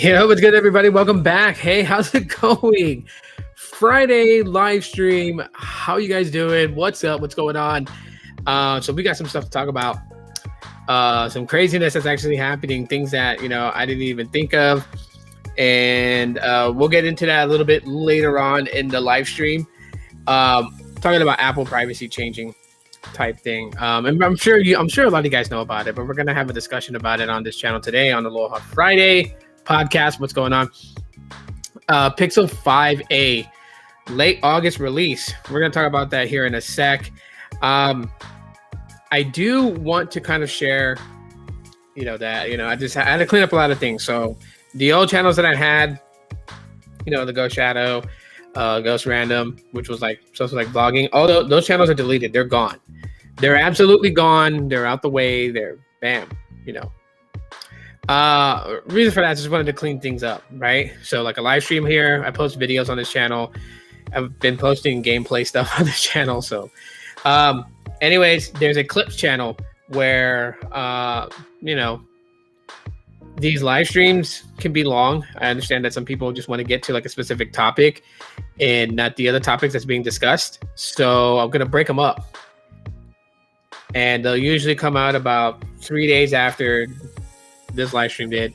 Yeah, what's good, everybody? Welcome back. Hey, how's it going? Friday live stream. How you guys doing? What's up? What's going on? So we got some stuff to talk about. Some craziness that's actually happening. Things that I didn't even think of, and we'll get into that a little bit later on in the live stream. Talking about Apple privacy changing type thing. And I'm sure a lot of you guys know about it, but we're gonna have a discussion about it on this channel today on Aloha Friday podcast. What's going on? Pixel 5a late August release. We're going to talk about that here in a sec. I do want to kind of share that I had to clean up a lot of things. So the old channels that I had, the Ghost Shadow, Ghost Random, which was like vlogging, all those channels are deleted. They're gone. They're absolutely gone. They're out the way. They're bam. Reason for that, I just wanted to clean things up, right? So like a live stream here, I post videos on this channel. I've been posting gameplay stuff on this channel. So anyways, there's a clips channel where these live streams can be long. I understand that some people just want to get to like a specific topic and not the other topics that's being discussed. So I'm gonna break them up, and they'll usually come out about 3 days after this live stream did.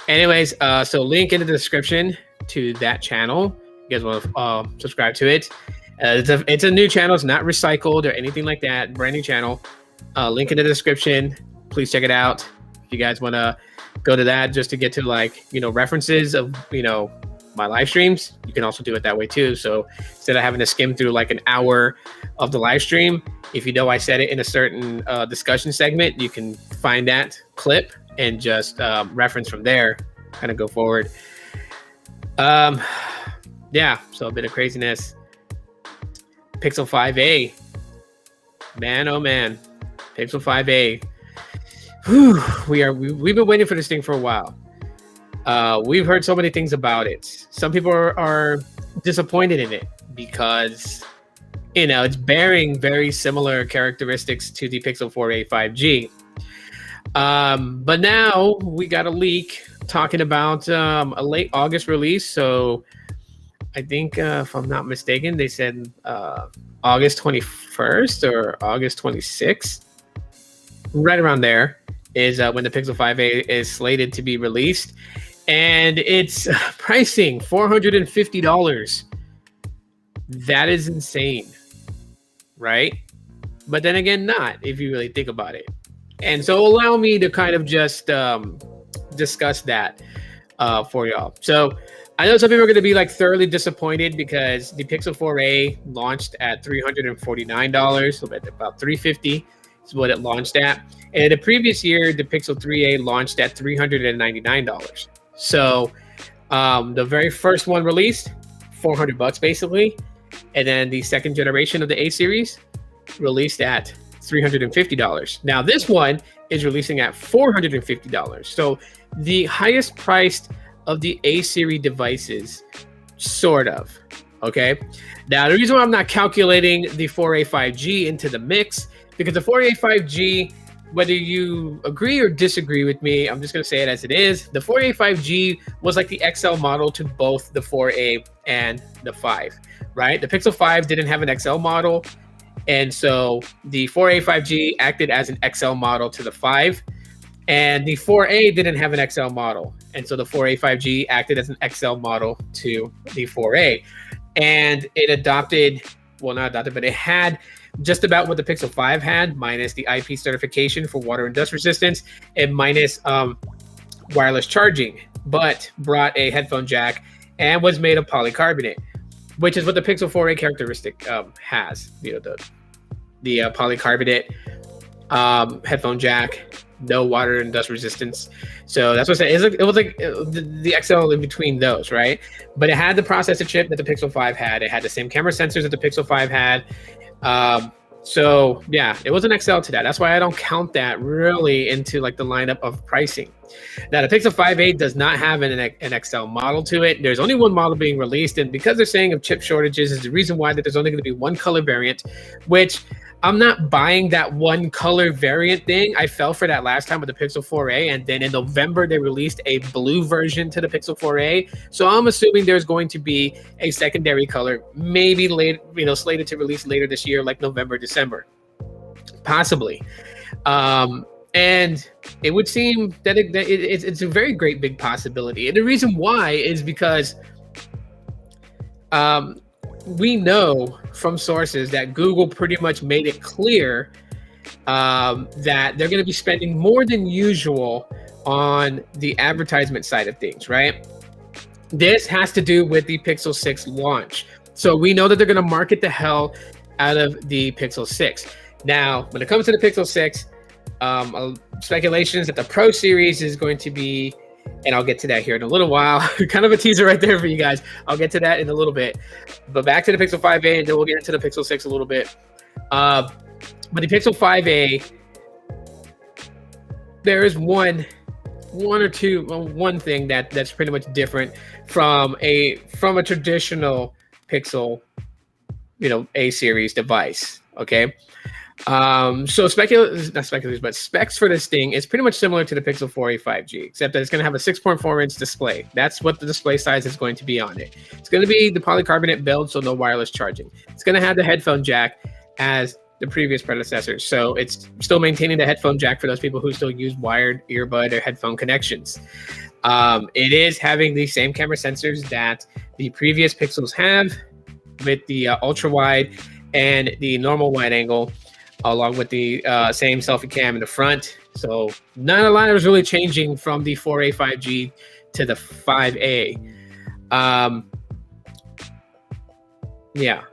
Anyways, so link in the description to that channel. You guys want to subscribe to it. It's a new channel. It's not recycled or anything like that. Brand new channel. Link in the description. Please check it out. If you guys want to go to that just to get to references of my live streams, you can also do it that way too. So instead of having to skim through like an hour of the live stream, if I said it in a certain discussion segment, you can find that clip and just reference from there, kind of go forward. Yeah, so a bit of craziness. Pixel 5a, man, oh man, Pixel 5a. We've been waiting for this thing for a while. We've heard so many things about it. Some people are disappointed in it because it's bearing very similar characteristics to the Pixel 4a 5G. But now we got a leak talking about a late August release. So I think, if I'm not mistaken, they said August 21st or August 26th. Right around there is when the Pixel 5a is slated to be released. And it's pricing $450. That is insane, right? But then again, not if you really think about it. And so allow me to kind of just discuss that for y'all. So I know some people are going to be like thoroughly disappointed because the Pixel 4a launched at $349, so about $350 is what it launched at. And the previous year, the Pixel 3a launched at $399. So the very first one released, $400 basically. And then the second generation of the A series released at $350. Now this one is releasing at $450. So the highest priced of the A series devices, sort of. Okay. Now the reason why I'm not calculating the 4a 5G into the mix, because the 4a 5G, whether you agree or disagree with me, I'm just going to say it as it is. The 4a 5G was like the XL model to both the 4a and the 5, right? The Pixel 5 didn't have an XL model. And so the 4a 5G acted as an XL model to the 5, and the 4a didn't have an XL model. And so the 4a 5G acted as an XL model to the 4a. And it it had just about what the Pixel 5 had, minus the IP certification for water and dust resistance, and minus wireless charging, but brought a headphone jack and was made of polycarbonate, which is what the Pixel 4a characteristic has. The polycarbonate headphone jack, no water and dust resistance. So that's what I said. It was like the XL in between those, right? But it had the processor chip that the Pixel 5 had. It had the same camera sensors that the Pixel 5 had. So yeah, it was an XL to that. That's why I don't count that really into like the lineup of pricing. Now the Pixel 5a does not have an XL model to it. There's only one model being released, and because they're saying of chip shortages is the reason why that there's only going to be one color variant, which I'm not buying that one color variant thing. I fell for that last time with the Pixel 4a, and then in November they released a blue version to the Pixel 4a. So I'm assuming there's going to be a secondary color, maybe late, slated to release later this year, like November, December, possibly. And it would seem that it's a very great big possibility. And the reason why is because we know from sources that Google pretty much made it clear that they're going to be spending more than usual on the advertisement side of things, right? This has to do with the Pixel 6 launch. So we know that they're going to market the hell out of the Pixel 6. Now, when it comes to the Pixel 6, speculations that the Pro Series is going to be, and I'll get to that here in a little while. Kind of a teaser right there for you guys. I'll get to that in a little bit. But back to the Pixel 5a, and then we'll get into the Pixel 6 a little bit. But the Pixel 5a, there is one thing that's pretty much different from a traditional Pixel, A series device. Okay. So specs for this thing is pretty much similar to the Pixel 4a 5G, except that it's going to have a 6.4-inch display. That's what the display size is going to be on it. It's going to be the polycarbonate build, so no wireless charging. It's going to have the headphone jack as the previous predecessors, so it's still maintaining the headphone jack for those people who still use wired earbud or headphone connections. It is having the same camera sensors that the previous Pixels have, with the ultra wide and the normal wide angle, along with the same selfie cam in the front. So not a lot is really changing from the 4a 5G to the 5a. Yeah.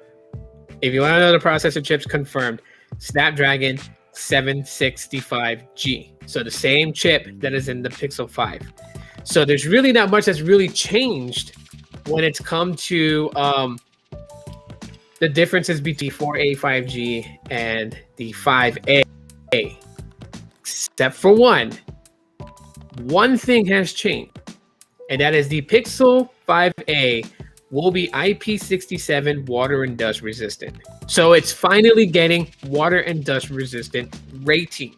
If you want to know the processor chips confirmed, Snapdragon 765G. So the same chip that is in the Pixel 5. So there's really not much that's really changed when it's come to the differences between 4a 5G and the 5a, except for one thing has changed, and that is the Pixel 5a will be IP67 water and dust resistant. So it's finally getting water and dust resistant rating.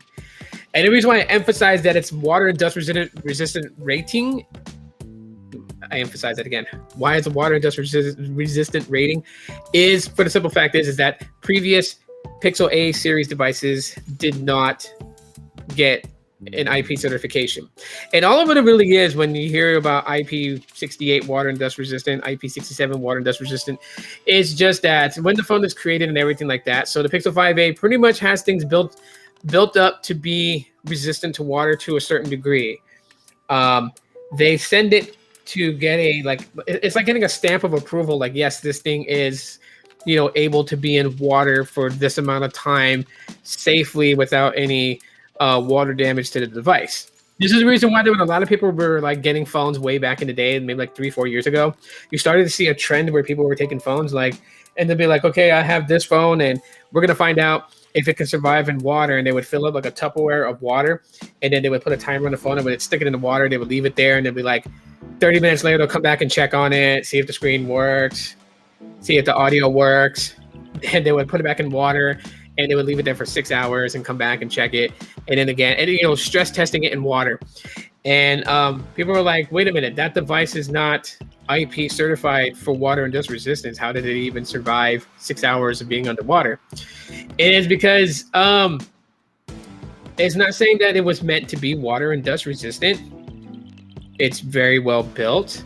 And the reason why I emphasize that it's water and dust resistant rating, I emphasize that again. Why is a water and dust resistant rating? Is for the simple fact is that previous Pixel A series devices did not get an IP certification. And all of it really is, when you hear about IP68 water and dust resistant, IP67 water and dust resistant, is just that when the phone is created and everything like that. So the Pixel 5a pretty much has things built up to be resistant to water to a certain degree. They send it to get it's like getting a stamp of approval, like, yes, this thing is able to be in water for this amount of time safely without any water damage to the device. This is the reason why when a lot of people were like getting phones way back in the day, maybe like 3-4 years ago, you started to see a trend where people were taking phones and they'd be like, okay, I have this phone and we're gonna find out if it can survive in water, and they would fill up like a Tupperware of water, and then they would put a timer on the phone and would stick it in the water. They would leave it there, and they'd be like 30 minutes later, they'll come back and check on it, see if the screen works, see if the audio works, and they would put it back in water, and they would leave it there for 6 hours and come back and check it, and then again, and stress testing it in water. And people were like, wait a minute, that device is not IP certified for water and dust resistance. How did it even survive 6 hours of being underwater? It is because it's not saying that it was meant to be water and dust resistant. It's very well built,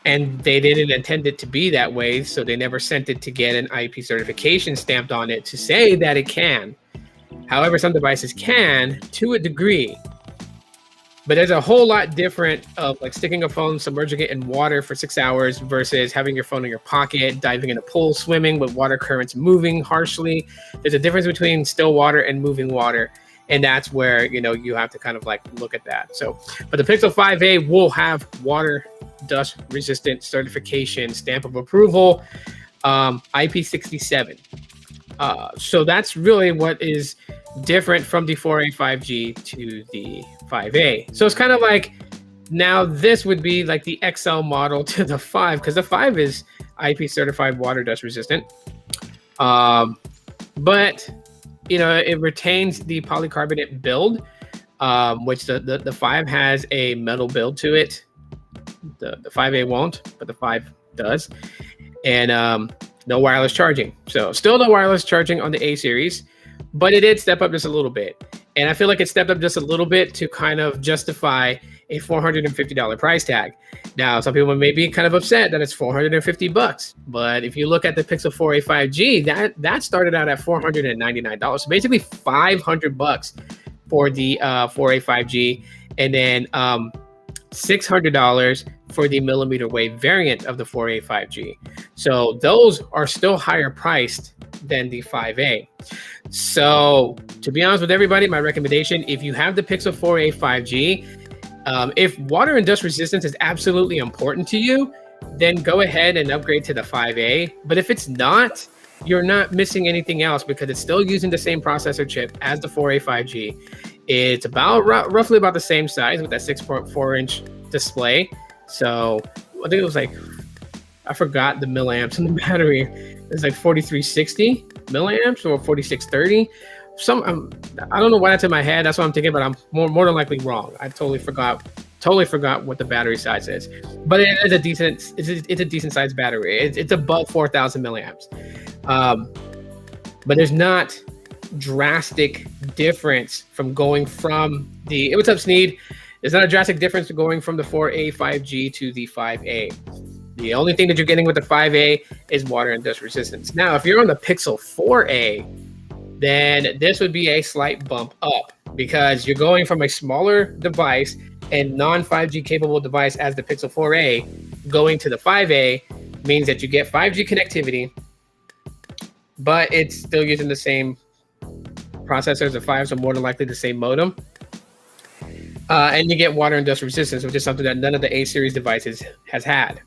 and they didn't intend it to be that way, so they never sent it to get an IP certification stamped on it to say that it can. However, some devices can to a degree. But there's a whole lot different of like sticking a phone, submerging it in water for 6 hours versus having your phone in your pocket, diving in a pool, swimming with water currents moving harshly. There's a difference between still water and moving water. And that's where, you have to kind of like look at that. So, but the Pixel 5a will have water dust resistant certification, stamp of approval, IP67. So that's really what is different from the 4a 5G to the 5a. So it's kind of like, now this would be like the XL model to the 5, because the 5 is IP certified water dust resistant. But it retains the polycarbonate build, which the 5 has a metal build to it. The 5A won't, but the 5 does. And no wireless charging. So still no wireless charging on the A series, but it did step up just a little bit. And I feel like it stepped up just a little bit to kind of justify a $450 price tag. Now, some people may be kind of upset that it's $450, but if you look at the Pixel 4a 5G, that started out at $499. So basically $500 for the 4a 5G, and then $600 for the millimeter wave variant of the 4a 5G. So those are still higher priced than the 5A. So to be honest with everybody, my recommendation, if you have the Pixel 4a 5G, if water and dust resistance is absolutely important to you, then go ahead and upgrade to the 5A. But if it's not, you're not missing anything else because it's still using the same processor chip as the 4a 5G. It's about roughly about the same size with that 6.4-inch display. So I think it was like, I forgot the milliamps in the battery. It's like 4360 milliamps or 4630. I don't know why that's in my head. That's what I'm thinking, but I'm more than likely wrong. I totally forgot what the battery size is. But it is a decent. It's a decent sized battery. It's above 4,000 milliamps. But there's not drastic difference from going from the. What's up, Sneed? There's not a drastic difference going from the 4a 5G to the 5A. The only thing that you're getting with the 5A is water and dust resistance. Now, if you're on the Pixel 4a, then this would be a slight bump up because you're going from a smaller device and non-5G capable device as the Pixel 4a going to the 5A means that you get 5G connectivity, but it's still using the same processor as the 5, so more than likely the same modem. And you get water and dust resistance, which is something that none of the A series devices has had.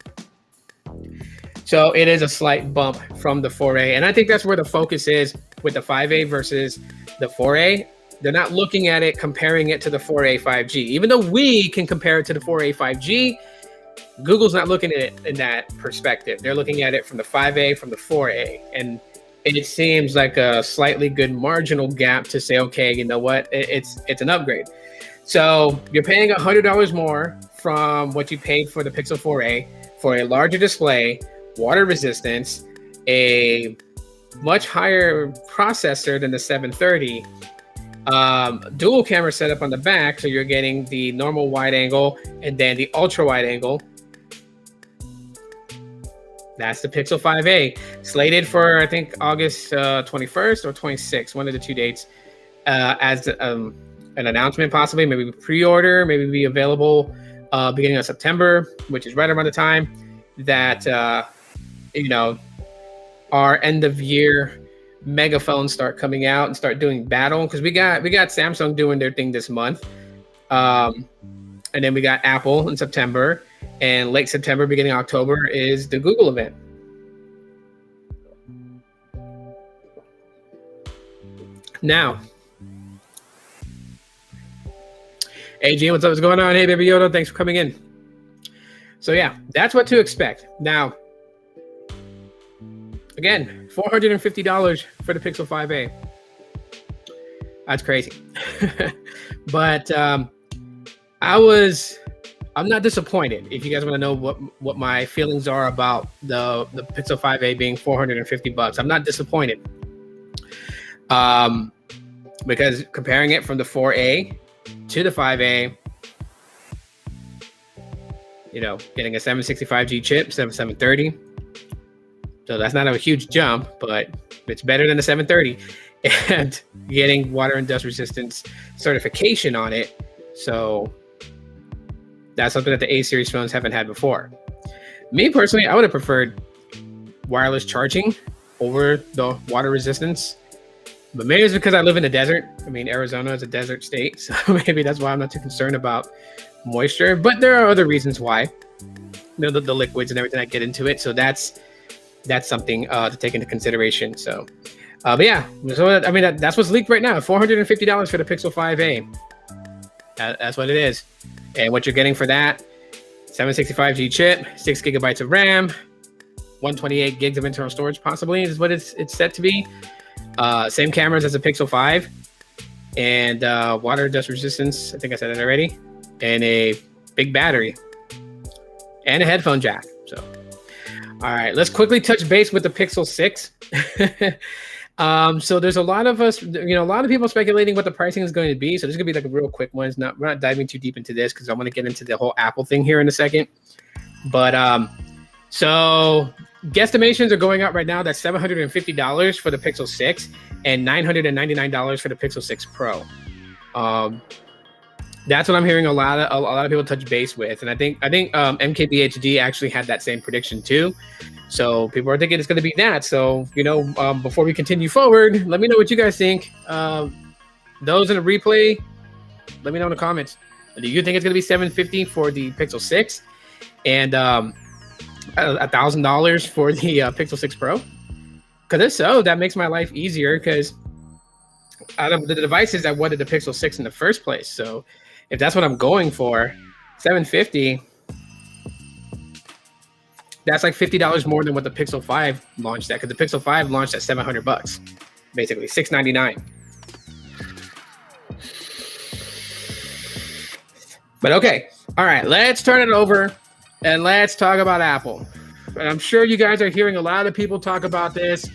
So it is a slight bump from the 4A. And I think that's where the focus is with the 5A versus the 4A. They're not looking at it, comparing it to the 4A 5G. Even though we can compare it to the 4A 5G, Google's not looking at it in that perspective. They're looking at it from the 5A, from the 4A. And it seems like a slightly good marginal gap to say, okay, you know what, it's an upgrade. So you're paying $100 more from what you paid for the Pixel 4a for a larger display, water resistance, a much higher processor than the 730, dual camera setup on the back, so you're getting the normal wide angle and then the ultra wide angle. That's the Pixel 5a, slated for I think August 21st or 26th, one of the two dates, as an announcement, possibly, maybe pre-order, maybe be available beginning of September, which is right around the time that our end of year mega phones start coming out and start doing battle, because we got Samsung doing their thing this month, and then we got Apple in September, and late September, beginning of October is the Google event. Now, hey, Gene, what's up? What's going on? Hey, Baby Yoda, thanks for coming in. So yeah, that's what to expect. Now, again, $450 for the Pixel 5a. That's crazy. But I'm not disappointed. If you guys want to know what my feelings are about the Pixel 5a being $450, I'm not disappointed. Because comparing it from the 4a to the 5a, getting a 765G chip, 730. So that's not a huge jump, but it's better than the 730, and getting water and dust resistance certification on it. So that's something that the A series phones haven't had before. Me personally, I would have preferred wireless charging over the water resistance, but maybe it's because I live in the desert. I mean, Arizona is a desert state, so maybe that's why I'm not too concerned about moisture, but there are other reasons why. The liquids and everything that get into it. So that's something to take into consideration. So, but yeah, so I mean that's what's leaked right now. $450 for the Pixel 5a. That's what it is, and what you're getting for that: 765G chip, 6 gigabytes of RAM, 128 gigs of internal storage, possibly is what it's set to be. Same cameras as the Pixel 5, and water dust resistance. I think I said it already, and a big battery, and a headphone jack. So, all right, let's quickly touch base with the Pixel 6. So there's a lot of us, a lot of people speculating what the pricing is going to be. So this is gonna be like a real quick one. We're not diving too deep into this because I want to get into the whole Apple thing here in a second. But so guesstimations are going up right now. That's $750 for the Pixel 6 and $999 for the Pixel 6 Pro. That's what I'm hearing a lot of people touch base with, and I think MKBHD actually had that same prediction too. So people are thinking it's going to be that. So before we continue forward, let me know what you guys think. Those in the replay, let me know in the comments. Do you think it's going to be $750 for the Pixel 6 and $1,000 for the Pixel 6 Pro? Because if so, that makes my life easier. Because out of the devices, I wanted the Pixel 6 in the first place. So if that's what I'm going for, $750. That's like $50 more than what the Pixel 5 launched at, because the Pixel 5 launched at $700, basically $699. But okay, all right, let's turn it over and let's talk about Apple. And I'm sure you guys are hearing a lot of people talk about this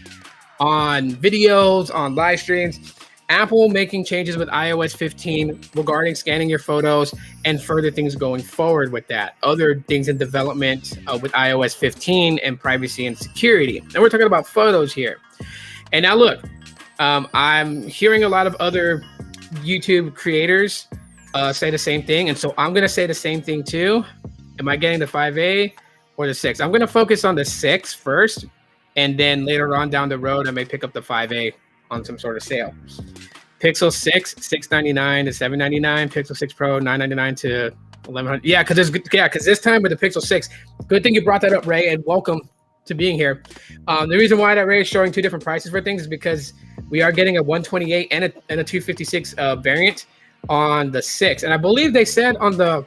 on videos, on live streams. Apple making changes with iOS 15 regarding scanning your photos and further things going forward with that. Other things in development with iOS 15 and privacy and security. And we're talking about photos here. And now look, I'm hearing a lot of other YouTube creators say the same thing. And so I'm going to say the same thing too. Am I getting the 5A or the 6? I'm going to focus on the 6 first. And then later on down the road, I may pick up the 5A on some sort of sale. Pixel 6, $699 to $799. Pixel 6 Pro, $999 to $1,100. Yeah, because this time with the Pixel 6, good thing you brought that up, Ray, and welcome to being here. The reason why that Ray is showing two different prices for things is because we are getting a 128 and a 256 variant on the 6. And I believe they said on the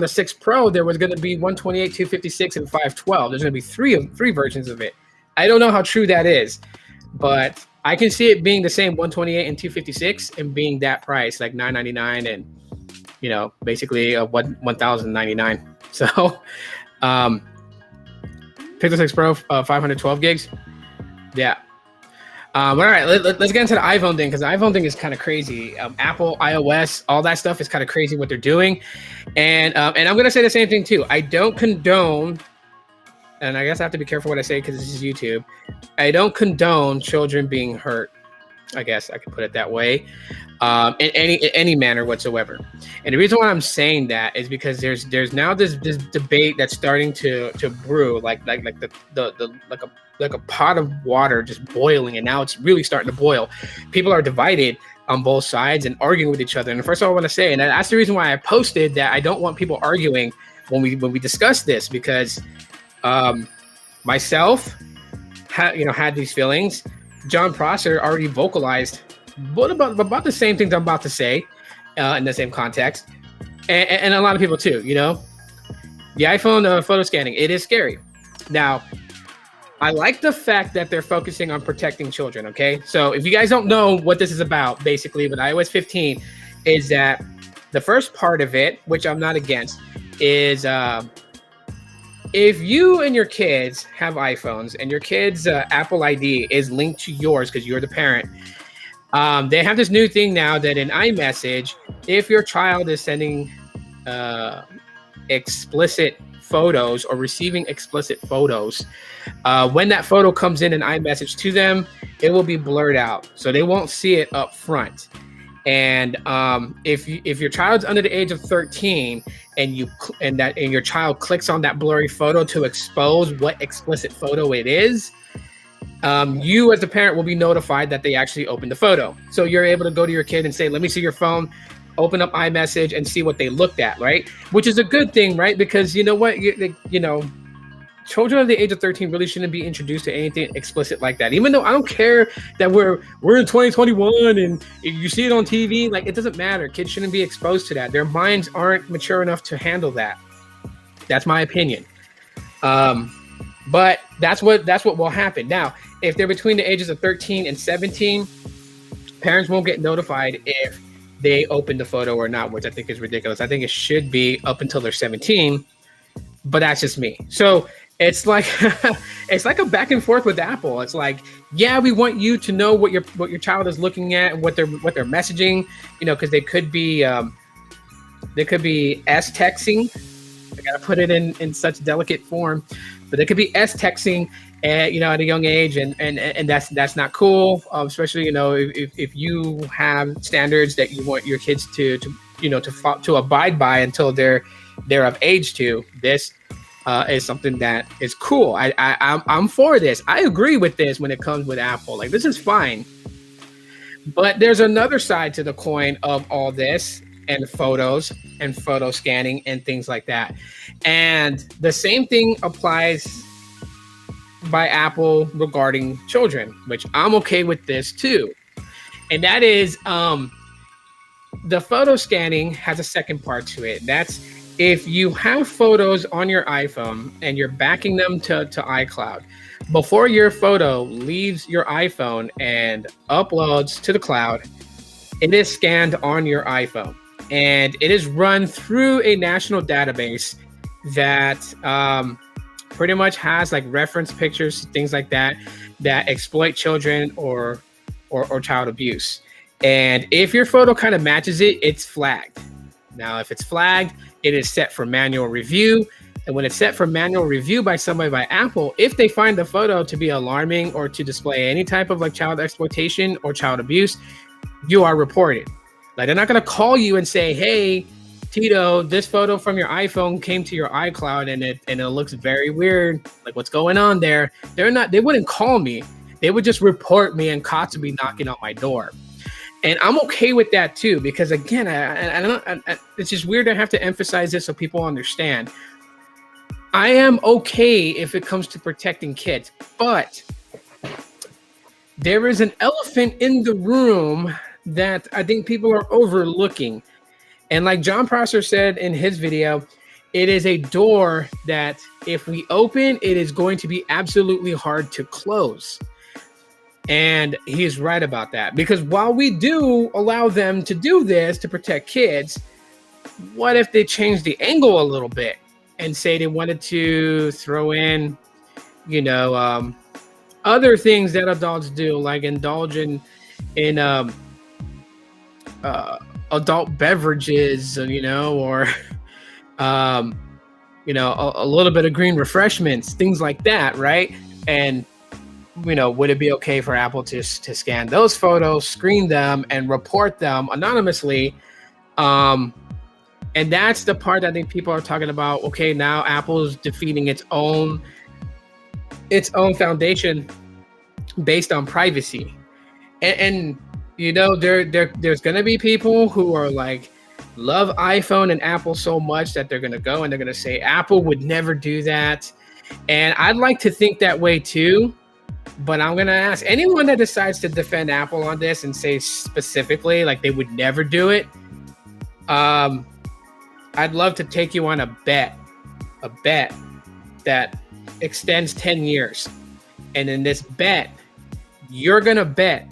6 Pro there was going to be 128, 256, and 512. There's going to be three versions of it. I don't know how true that is, but I can see it being the same 128 and 256 and being that price, like $999 and basically $1,099. So Pixel 6 Pro 512 gigs. Yeah. All right, let's get into the iPhone thing, because the iPhone thing is kind of crazy. Apple, iOS, all that stuff is kind of crazy what they're doing. And I'm going to say the same thing too. I don't condone, and I guess I have to be careful what I say because this is YouTube. I don't condone children being hurt. I guess I could put it that way, in any manner whatsoever. And the reason why I'm saying that is because there's now this debate that's starting to brew, like a pot of water just boiling, and now it's really starting to boil. People are divided on both sides and arguing with each other. And first of all, I want to say, and that's the reason why I posted that I don't want people arguing when we discuss this, because myself had these feelings. John Prosser already vocalized about the same things I'm about to say in the same context, and a lot of people too. The iPhone photo scanning, it is scary. Now, I like the fact that they're focusing on protecting children. Okay, so if you guys don't know what this is about, basically with iOS 15, is that the first part of it, which I'm not against, is if you and your kids have iPhones and your kids' Apple ID is linked to yours because you're the parent, they have this new thing now that in iMessage, if your child is sending explicit photos or receiving explicit photos, when that photo comes in an iMessage to them, it will be blurred out, so they won't see it up front. And if your child's under the age of 13 and your child clicks on that blurry photo to expose what explicit photo it is, you as the parent will be notified that they actually opened the photo. So you're able to go to your kid and say, "Let me see your phone," open up iMessage and see what they looked at, right? Which is a good thing, right? Because you know what, children of the age of 13 really shouldn't be introduced to anything explicit like that. Even though I don't care that we're in 2021 and you see it on TV, like, it doesn't matter. Kids shouldn't be exposed to that. Their minds aren't mature enough to handle that. That's my opinion. But that's what will happen. Now, if they're between the ages of 13 and 17, parents won't get notified if they open the photo or not, which I think is ridiculous. I think it should be up until they're 17, but that's just me. So it's like it's like a back and forth with Apple. It's like, yeah, we want you to know what your child is looking at and what they're messaging, because they could be S texting. I gotta put it in such delicate form, but they could be S texting at a young age, and that's not cool. Especially if you have standards that you want your kids to abide by until they're of age to. This is something that is cool. I'm for this. I agree with this when it comes with Apple. Like, this is fine. But there's another side to the coin of all this, and photos and photo scanning and things like that. And the same thing applies by Apple regarding children, which I'm okay with this too. And that is the photo scanning has a second part to it. That's if you have photos on your iPhone and you're backing them to iCloud, before your photo leaves your iPhone and uploads to the cloud, it is scanned on your iPhone. And it is run through a national database that pretty much has like reference pictures, things like that exploit children or child abuse. And if your photo kind of matches it, it's flagged. Now, if it's flagged, it is set for manual review. And when it's set for manual review by somebody by Apple, if they find the photo to be alarming or to display any type of like child exploitation or child abuse, you are reported. Like, they're not going to call you and say, hey, Tito, this photo from your iPhone came to your iCloud and it looks very weird. Like, what's going on there? They wouldn't call me. They would just report me and cops would be knocking on my door. And I'm okay with that too, because again, it's just weird to have to emphasize this so people understand. I am okay if it comes to protecting kids, but there is an elephant in the room that I think people are overlooking. And like John Prosser said in his video, it is a door that if we open, it is going to be absolutely hard to close. And he's right about that, because while we do allow them to do this to protect kids, what if they change the angle a little bit and say they wanted to throw in, other things that adults do, like indulge in adult beverages, or a little bit of green refreshments, things like that, right? And would it be okay for Apple to scan those photos, screen them, and report them anonymously? And that's the part I think people are talking about. Okay, now Apple's defeating its own foundation based on privacy, and there's gonna be people who are like love iPhone and Apple so much that they're gonna go and they're gonna say Apple would never do that. And I'd like to think that way too, but I'm gonna ask anyone that decides to defend Apple on this and say specifically like they would never do it. I'd love to take you on a bet that extends 10 years. And in this bet, you're gonna bet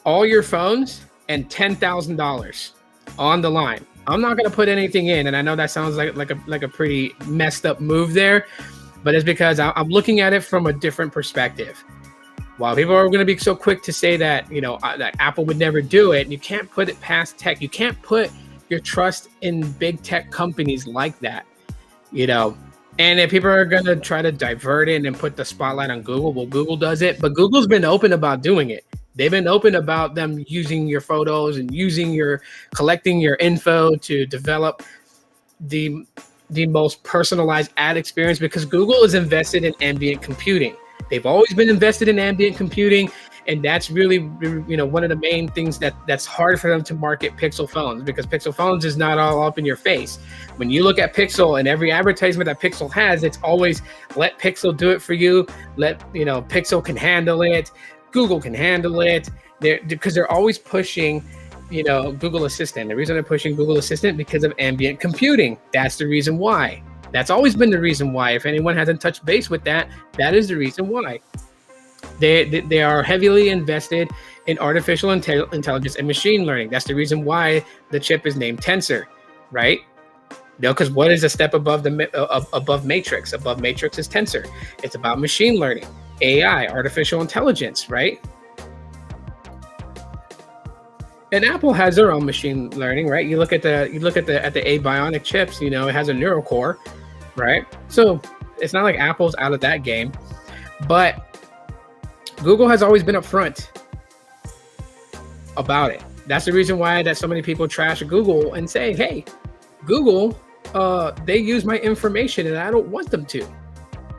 all your phones and $10,000 on the line. I'm not gonna put anything in, and I know that sounds like a pretty messed up move there, but it's because I'm looking at it from a different perspective. While people are gonna be so quick to say that that Apple would never do it, you can't put it past tech. You can't put your trust in big tech companies like that, And if people are gonna try to divert it and put the spotlight on Google, well, Google does it, but Google's been open about doing it. They've been open about them using your photos and collecting your info to develop the most personalized ad experience, because Google is invested in ambient computing. They've always been invested in ambient computing, and that's really one of the main things that's hard for them to market Pixel phones, because Pixel phones is not all up in your face. When you look at Pixel and every advertisement that Pixel has, it's always let Pixel do it for you. Pixel can handle it. Google can handle it, because they're always pushing, Google Assistant. The reason they're pushing Google Assistant because of ambient computing. That's the reason why. That's always been the reason why. If anyone hasn't touched base with that, that is the reason why. They are heavily invested in artificial intelligence and machine learning. That's the reason why the chip is named Tensor, right? Because what is a step above above Matrix? Above Matrix is Tensor. It's about machine learning, AI, artificial intelligence, right? And Apple has their own machine learning, right? You look at the A Bionic chips. It has a neural core, right? So it's not like Apple's out of that game, but Google has always been upfront about it. That's the reason why that so many people trash Google and say, "Hey, Google, they use my information and I don't want them to.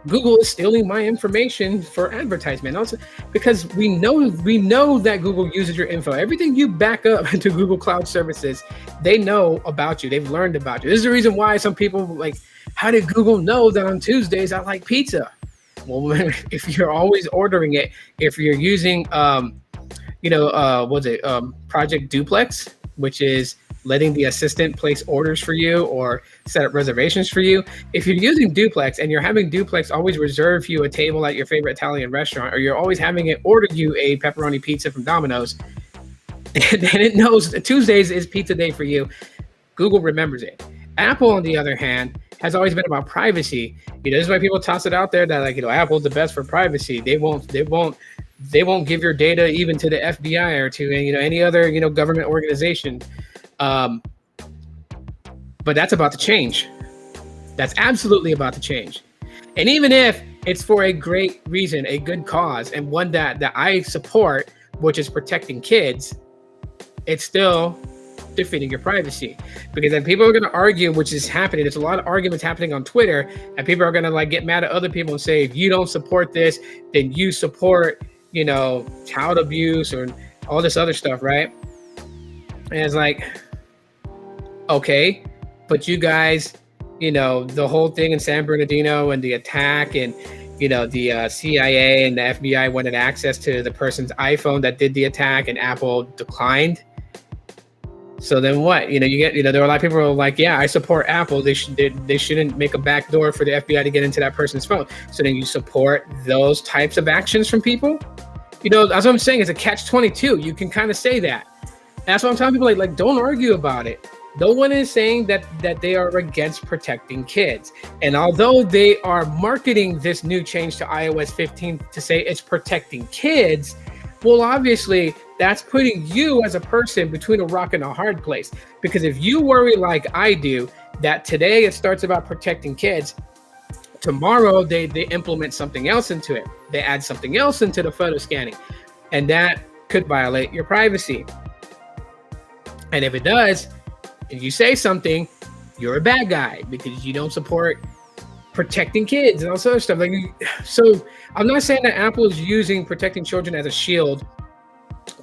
Google is stealing my information for advertisement." Also, because we know that Google uses your info. Everything you back up into Google Cloud Services, they know about you. They've learned about you. This is the reason why some people like, how did Google know that on Tuesdays I like pizza? Well, if you're always ordering it, if you're using, Project Duplex, which is letting the assistant place orders for you or set up reservations for you. If you're using Duplex and you're having Duplex always reserve you a table at your favorite Italian restaurant, or you're always having it order you a pepperoni pizza from Domino's, then it knows that Tuesdays is pizza day for you. Google remembers it. Apple, on the other hand, has always been about privacy. This is why people toss it out there that Apple's the best for privacy. They won't give your data even to the FBI or to any other government organization. But that's about to change. That's absolutely about to change. And even if it's for a great reason, a good cause, and one that I support, which is protecting kids, it's still defeating your privacy. Because then people are going to argue, which is happening. There's a lot of arguments happening on Twitter, and people are going to get mad at other people and say, if you don't support this, then you support, child abuse or all this other stuff, right? And it's like, okay, but you guys, the whole thing in San Bernardino and the attack and, the CIA and the FBI wanted access to the person's iPhone that did the attack and Apple declined. So then what? You get, there are a lot of people who are like, yeah, I support Apple. They shouldn't make a back door for the FBI to get into that person's phone. So then you support those types of actions from people? That's what I'm saying. It's a catch-22. You can kind of say that. That's what I'm telling people, like, don't argue about it. No one is saying that they are against protecting kids. And although they are marketing this new change to iOS 15 to say it's protecting kids, well, obviously, that's putting you as a person between a rock and a hard place. Because if you worry like I do, that today it starts about protecting kids, tomorrow they implement something else into it. They add something else into the photo scanning. And that could violate your privacy. And if it does, if you say something, you're a bad guy because you don't support protecting kids and all sorts of stuff. So I'm not saying that Apple is using protecting children as a shield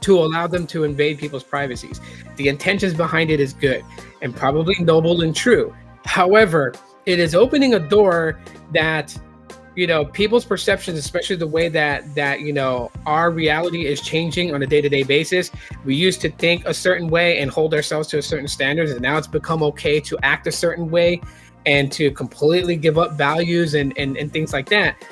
to allow them to invade people's privacies. The intentions behind it is good and probably noble and true. However, it is opening a door that, people's perceptions, especially the way that our reality is changing on a day-to-day basis. We used to think a certain way and hold ourselves to a certain standards, and now it's become okay to act a certain way and to completely give up values and things like that.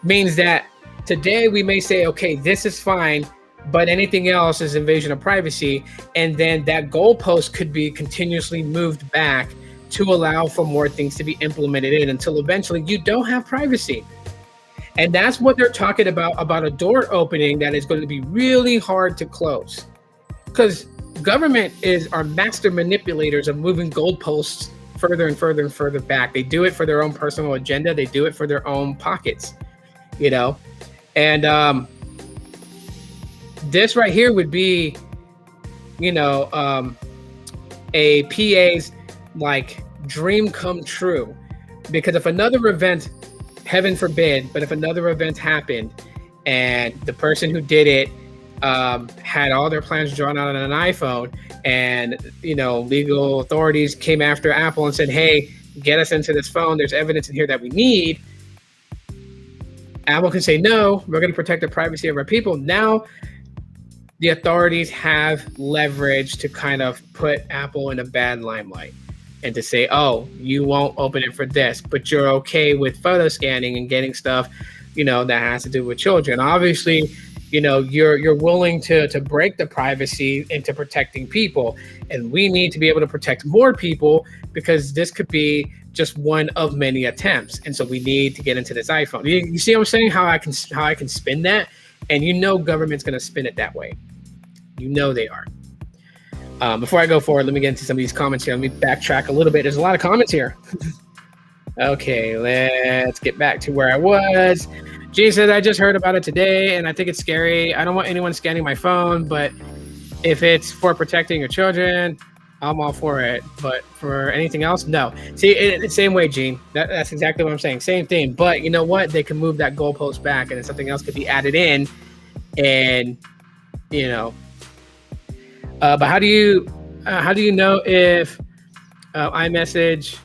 Means that today we may say, okay, this is fine, but anything else is invasion of privacy. And then that goalpost could be continuously moved back to allow for more things to be implemented in until eventually you don't have privacy. And that's what they're talking about a door opening that is going to be really hard to close. Because government are master manipulators of moving goalposts further and further and further back. They do it for their own personal agenda. They do it for their own pockets, And this right here would be, a PA's dream come true. Because if another event, heaven forbid, but if another event happened and the person who did it had all their plans drawn out on an iPhone and, legal authorities came after Apple and said, hey, get us into this phone. There's evidence in here that we need. Apple can say, no, we're going to protect the privacy of our people. Now, the authorities have leverage to kind of put Apple in a bad limelight. and to say, oh, you won't open it for this, but you're okay with photo scanning and getting stuff, that has to do with children. Obviously, you're willing to break the privacy into protecting people, and we need to be able to protect more people because this could be just one of many attempts. And so we need to get into this iPhone. You see what I'm saying? How I can spin that, and government's going to spin it that way. They are. Before I go forward, let me get into some of these comments here. Let me backtrack a little bit. There's a lot of comments here. Okay, let's get back to where I was. Gene said, I just heard about it today, and I think it's scary. I don't want anyone scanning my phone, but if it's for protecting your children, I'm all for it. But for anything else, no. See, the same way, Gene. That's exactly what I'm saying. Same thing. But you know what? They can move that goalpost back, and then something else could be added in, and but how do you know if iMessage?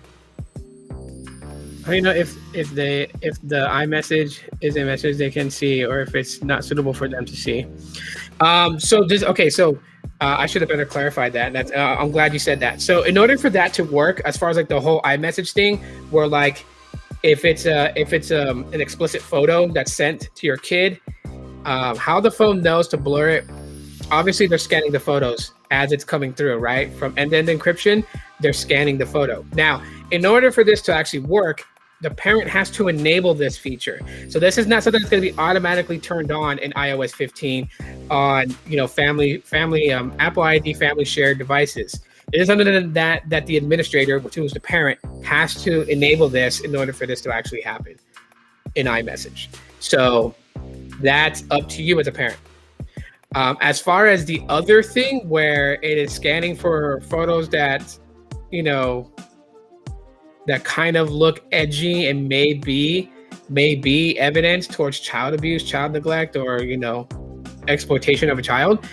How do you know if the iMessage is a message they can see, or if it's not suitable for them to see? I should have better clarified that. That's I'm glad you said that. So in order for that to work, as far as like the whole iMessage thing, where like if it's an explicit photo that's sent to your kid, how the phone knows to blur it. Obviously, they're scanning the photos as it's coming through, right? From end-to-end encryption, they're scanning the photo. Now, in order for this to actually work, the parent has to enable this feature. So this is not something that's going to be automatically turned on in iOS 15 on, family Apple ID family shared devices. It is something that the administrator, which is the parent, has to enable this in order for this to actually happen in iMessage. So that's up to you as a parent. As far as the other thing where it is scanning for photos that, that kind of look edgy and may be evidence towards child abuse, child neglect, or, exploitation of a child,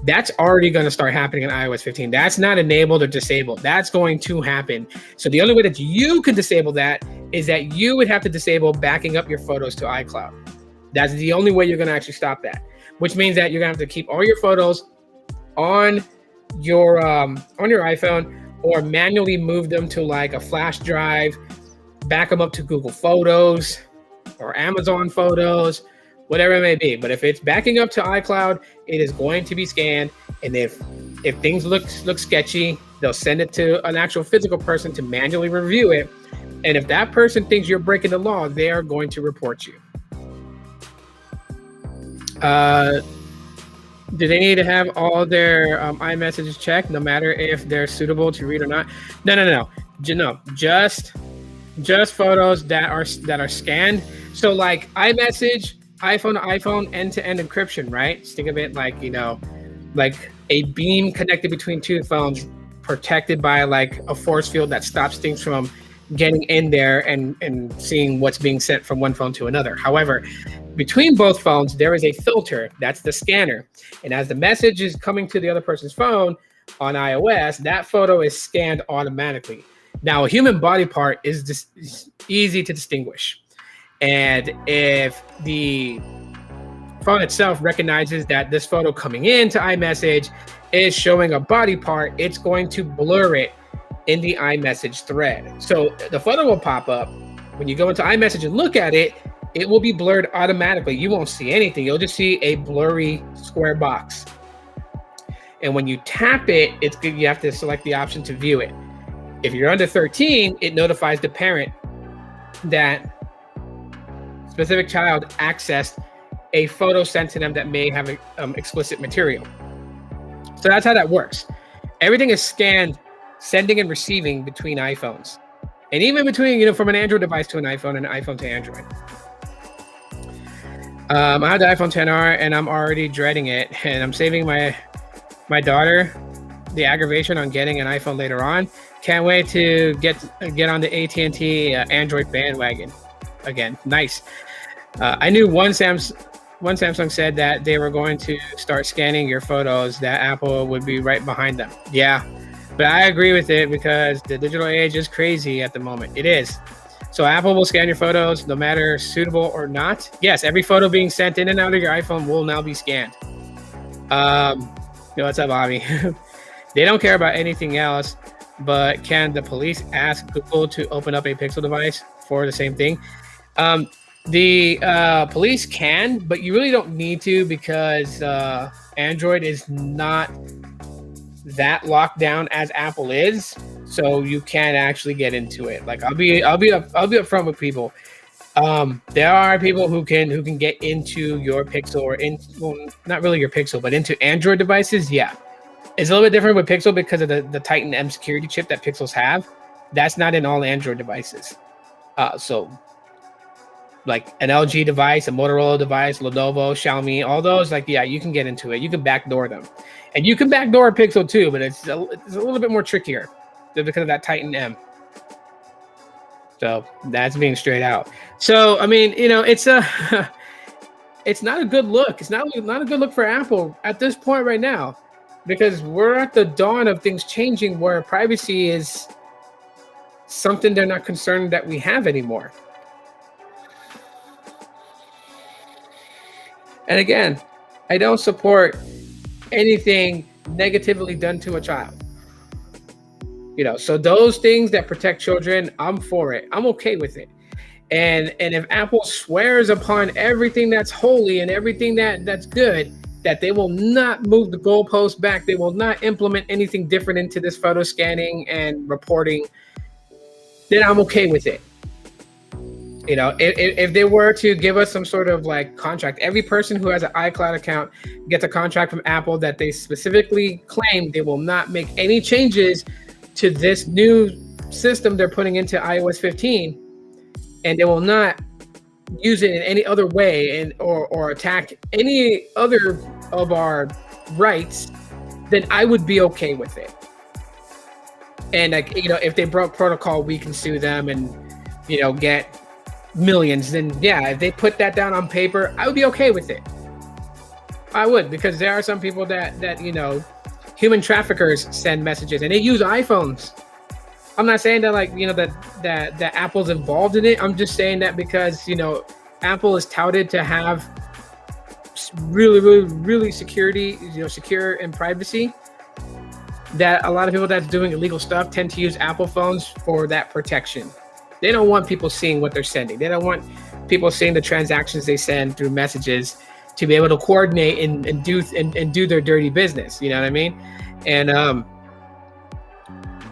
that's already going to start happening in iOS 15. That's not enabled or disabled. That's going to happen. So the only way that you can disable that is that you would have to disable backing up your photos to iCloud. That's the only way you're going to actually stop that. Which means that you're gonna have to keep all your photos on your iPhone, or manually move them to like a flash drive, back them up to Google Photos or Amazon Photos, whatever it may be. But if it's backing up to iCloud, it is going to be scanned. And if things look sketchy, they'll send it to an actual physical person to manually review it. And if that person thinks you're breaking the law, they are going to report you. Do they need to have all their iMessages checked, no matter if they're suitable to read or not? No. Just photos that are scanned. So like iMessage, iPhone to iPhone, end-to-end encryption, right? Just think of it like like a beam connected between two phones, protected by like a force field that stops things from getting in there and seeing what's being sent from one phone to another. However, between both phones, there is a filter. That's the scanner. And as the message is coming to the other person's phone on iOS, that photo is scanned automatically. Now, a human body part is easy to distinguish. And if the phone itself recognizes that this photo coming into iMessage is showing a body part, it's going to blur it in the iMessage thread. So the photo will pop up. When you go into iMessage and look at it, it will be blurred automatically. You won't see anything. You'll just see a blurry square box. And when you tap it, you have to select the option to view it. If you're under 13, it notifies the parent that specific child accessed a photo sent to them that may have explicit material. So that's how that works. Everything is scanned, sending and receiving between iPhones. And even between, from an Android device to an iPhone and an iPhone to Android. I have the iPhone XR and I'm already dreading it. And I'm saving my daughter the aggravation on getting an iPhone later on. Can't wait to get on the AT&T Android bandwagon again. Nice. I knew one Samsung said that they were going to start scanning your photos, that Apple would be right behind them. Yeah, but I agree with it because the digital age is crazy at the moment. It is. So Apple will scan your photos no matter suitable or not. Yes, every photo being sent in and out of your iPhone will now be scanned. What's up, Bobby? They don't care about anything else. but can the police ask Google to open up a Pixel device for the same thing? The police can, but you really don't need to, because Android is not that locked down as Apple is, so you can actually get into it. Like I'll be upfront with people. There are people who can get into your Pixel, or well, not really your Pixel, but into Android devices. Yeah, it's a little bit different with Pixel because of the Titan M security chip that Pixels have. That's not in all Android devices. So like an LG device, a Motorola device, Lenovo, Xiaomi, all those, like, yeah, you can get into it. You can backdoor them, and you can backdoor a Pixel too, but it's a little bit more trickier because of that Titan M. So that's being straight out. So I mean, it's it's not a good look. It's not a good look for Apple at this point right now, because we're at the dawn of things changing where privacy is something they're not concerned that we have anymore. And again, I don't support anything negatively done to a child. So those things that protect children, I'm for it. I'm okay with it. And if Apple swears upon everything that's holy and everything that's good, that they will not move the goalpost back, they will not implement anything different into this photo scanning and reporting, then I'm okay with it. If they were to give us some sort of like contract, every person who has an iCloud account gets a contract from Apple that they specifically claim they will not make any changes to this new system they're putting into iOS 15, and they will not use it in any other way or attack any other of our rights, then I would be okay with it. And if they broke protocol, we can sue them and get millions. Then yeah, if they put that down on paper, I would be okay with it. I would, because there are some people that human traffickers send messages and they use iPhones. I'm not saying that that Apple's involved in it. I'm just saying that because Apple is touted to have really security, secure and privacy, that a lot of people that's doing illegal stuff tend to use Apple phones for that protection. They don't want people seeing what they're sending. They don't want people seeing the transactions they send through messages to be able to coordinate and do their dirty business. You know what I mean? And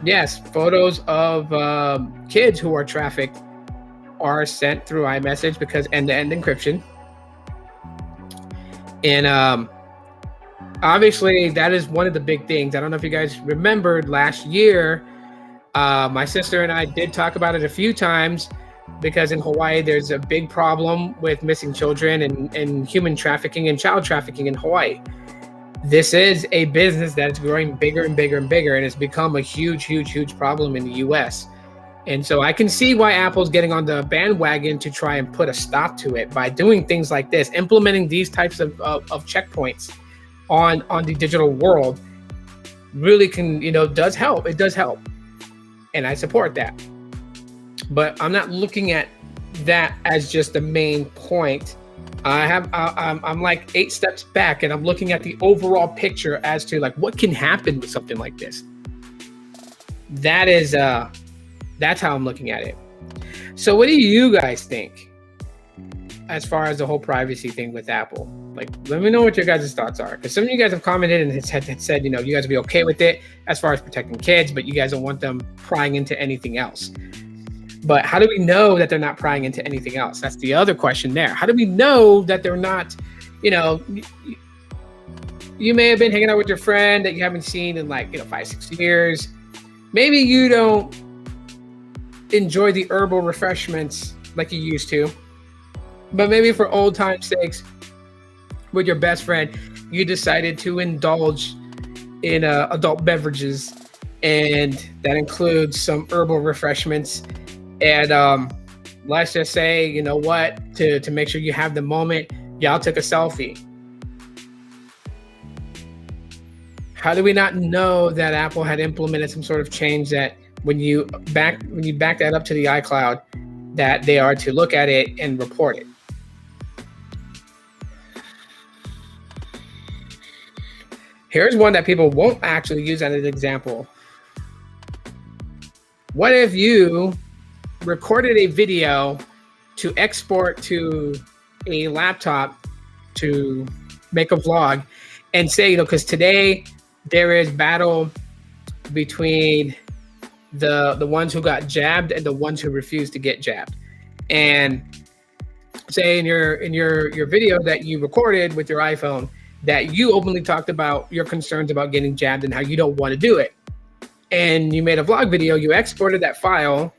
yes, photos of kids who are trafficked are sent through iMessage because end-to-end encryption. And obviously that is one of the big things. I don't know if you guys remembered last year, my sister and I did talk about it a few times, because in Hawaii, there's a big problem with missing children and human trafficking and child trafficking in Hawaii. This is a business that is growing bigger and bigger and bigger, and it's become a huge problem in the US. And so I can see why Apple's getting on the bandwagon to try and put a stop to it by doing things like this, implementing these types of checkpoints on the digital world. Really can, does help. It does help. And I support that. But I'm not looking at that as just the main point. I'm like 8 steps back, and I'm looking at the overall picture as to like what can happen with something like this. That's how I'm looking at it. So what do you guys think as far as the whole privacy thing with Apple? Like, let me know what your guys' thoughts are, because some of you guys have commented and had said, you guys would be okay with it as far as protecting kids, but you guys don't want them prying into anything else. But how do we know that they're not prying into anything else? That's the other question there. How do we know that they're not, you may have been hanging out with your friend that you haven't seen in 5-6 years. Maybe you don't enjoy the herbal refreshments like you used to, but maybe for old time's sakes, with your best friend, you decided to indulge in adult beverages, and that includes some herbal refreshments. And let's just say, to make sure you have the moment, y'all took a selfie. How do we not know that Apple had implemented some sort of change that when you back that up to the iCloud, that they are to look at it and report it? Here's one that people won't actually use as an example. What if you recorded a video to export to a laptop to make a vlog and say, because today there is battle between the ones who got jabbed and the ones who refused to get jabbed. And say in your video that you recorded with your iPhone that you openly talked about your concerns about getting jabbed and how you don't want to do it. And you made a vlog video, you exported that file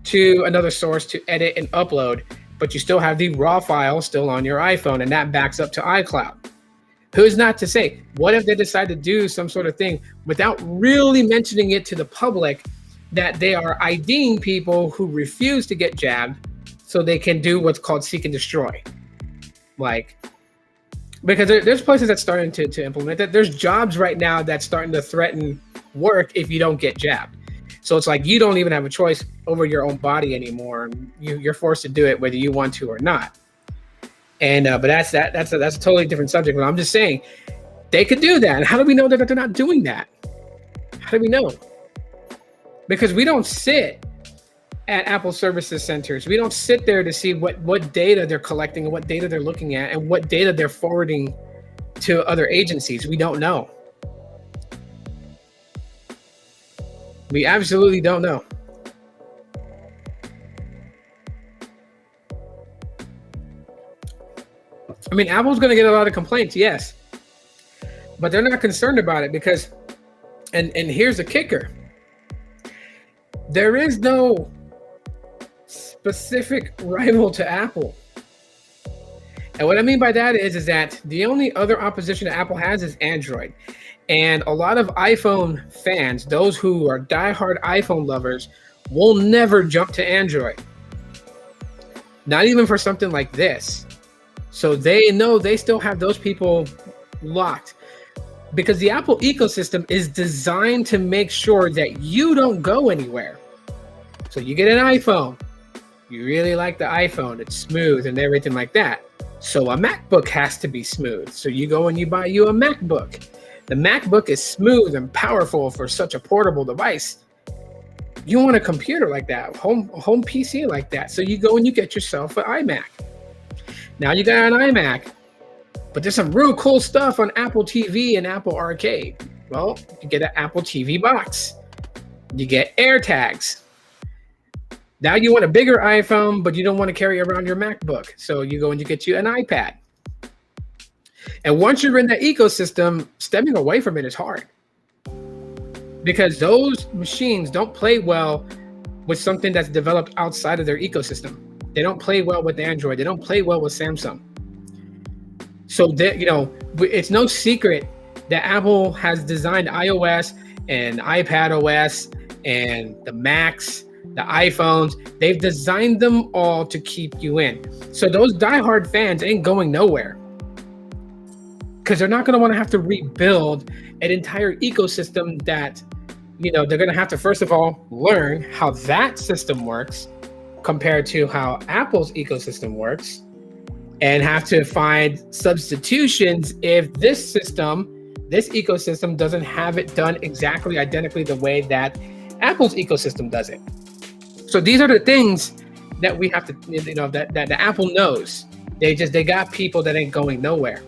to another source to edit and upload, but you still have the raw file still on your iPhone, and that backs up to iCloud. Who's not to say, what if they decide to do some sort of thing without really mentioning it to the public that they are IDing people who refuse to get jabbed so they can do what's called seek and destroy? Like, because there's places that's starting to implement that. There's jobs right now that's starting to threaten work if you don't get jabbed. So it's like you don't even have a choice over your own body anymore. You're forced to do it whether you want to or not. And but that's a totally different subject. But I'm just saying they could do that. And how do we know that they're not doing that? How do we know? Because we don't sit at Apple services centers. We don't sit there to see what data they're collecting and what data they're looking at and what data they're forwarding to other agencies. We don't know. We absolutely don't know. I mean, Apple's going to get a lot of complaints, yes, but they're not concerned about it because, and here's the kicker. There is no specific rival to Apple. And what I mean by that is that the only other opposition that Apple has is Android. And a lot of iPhone fans, those who are diehard iPhone lovers, will never jump to Android. Not even for something like this. So they know they still have those people locked. Because the Apple ecosystem is designed to make sure that you don't go anywhere. So you get an iPhone. You really like the iPhone. It's smooth and everything like that. So a MacBook has to be smooth. So you go and you buy you a MacBook. The MacBook is smooth and powerful for such a portable device. You want a computer like that, home PC like that. So you go and you get yourself an iMac. Now you got an iMac, but there's some real cool stuff on Apple TV and Apple Arcade. Well, you get an Apple TV box. You get AirTags. Now you want a bigger iPhone, but you don't want to carry around your MacBook. So you go and you get you an iPad. And once you're in that ecosystem, stepping away from it is hard. Because those machines don't play well with something that's developed outside of their ecosystem. They don't play well with Android. They don't play well with Samsung. So that, it's no secret that Apple has designed iOS and iPad OS and the Macs, the iPhones. They've designed them all to keep you in. So those diehard fans ain't going nowhere. Because they're not going to want to have to rebuild an entire ecosystem that, they're going to have to, first of all, learn how that system works compared to how Apple's ecosystem works, and have to find substitutions if this ecosystem doesn't have it done exactly identically the way that Apple's ecosystem does it. So these are the things that we have to, that Apple knows. They got people that ain't going nowhere.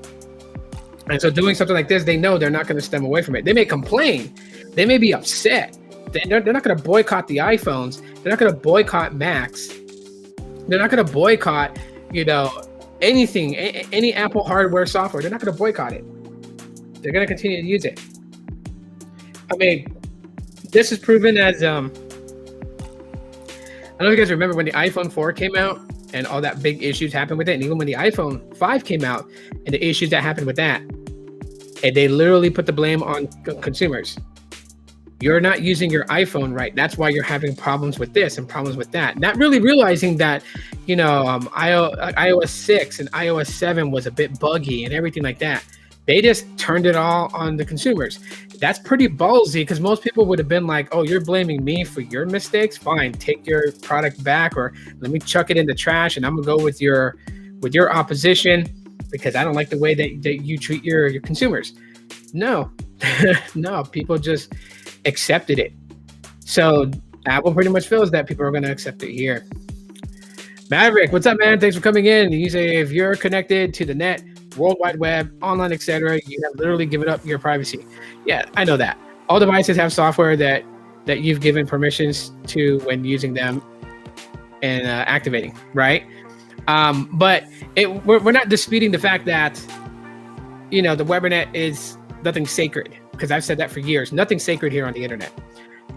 And so doing something like this, they know they're not going to stem away from it. They may complain. They may be upset. They're not going to boycott the iPhones. They're not going to boycott Macs. They're not going to boycott, anything, any Apple hardware, software. They're not going to boycott it. They're going to continue to use it. I mean, this is proven as, I don't know if you guys remember when the iPhone 4 came out and all that big issues happened with it. And even when the iPhone 5 came out and the issues that happened with that, and they literally put the blame on consumers. You're not using your iPhone right. That's why you're having problems with this and problems with that. Not really realizing that, iOS 6 and iOS 7 was a bit buggy and everything like that. They just turned it all on the consumers. That's pretty ballsy because most people would have been like, oh, you're blaming me for your mistakes? Fine, take your product back, or let me chuck it in the trash and I'm gonna go with your opposition because I don't like the way that you treat your consumers. No, no, people just accepted it. So Apple pretty much feels that people are going to accept it here. Maverick, what's up, man? Thanks for coming in. You say if you're connected to the net, World Wide Web, online, etc., you have literally given up your privacy. Yeah, I know that. All devices have software that you've given permissions to when using them and activating, right? But we're not disputing the fact that, you know, the Webernet is nothing sacred, because I've said that for years. Nothing sacred here on the internet.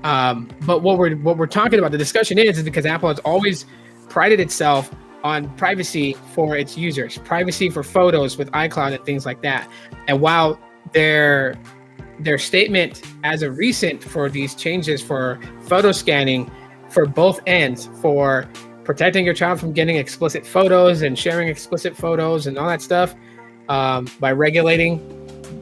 But what we're talking about, the discussion is because Apple has always prided itself on privacy for its users, privacy for photos with iCloud and things like that. And while their statement as of recent for these changes for photo scanning for both ends, for protecting your child from getting explicit photos and sharing explicit photos and all that stuff, by regulating,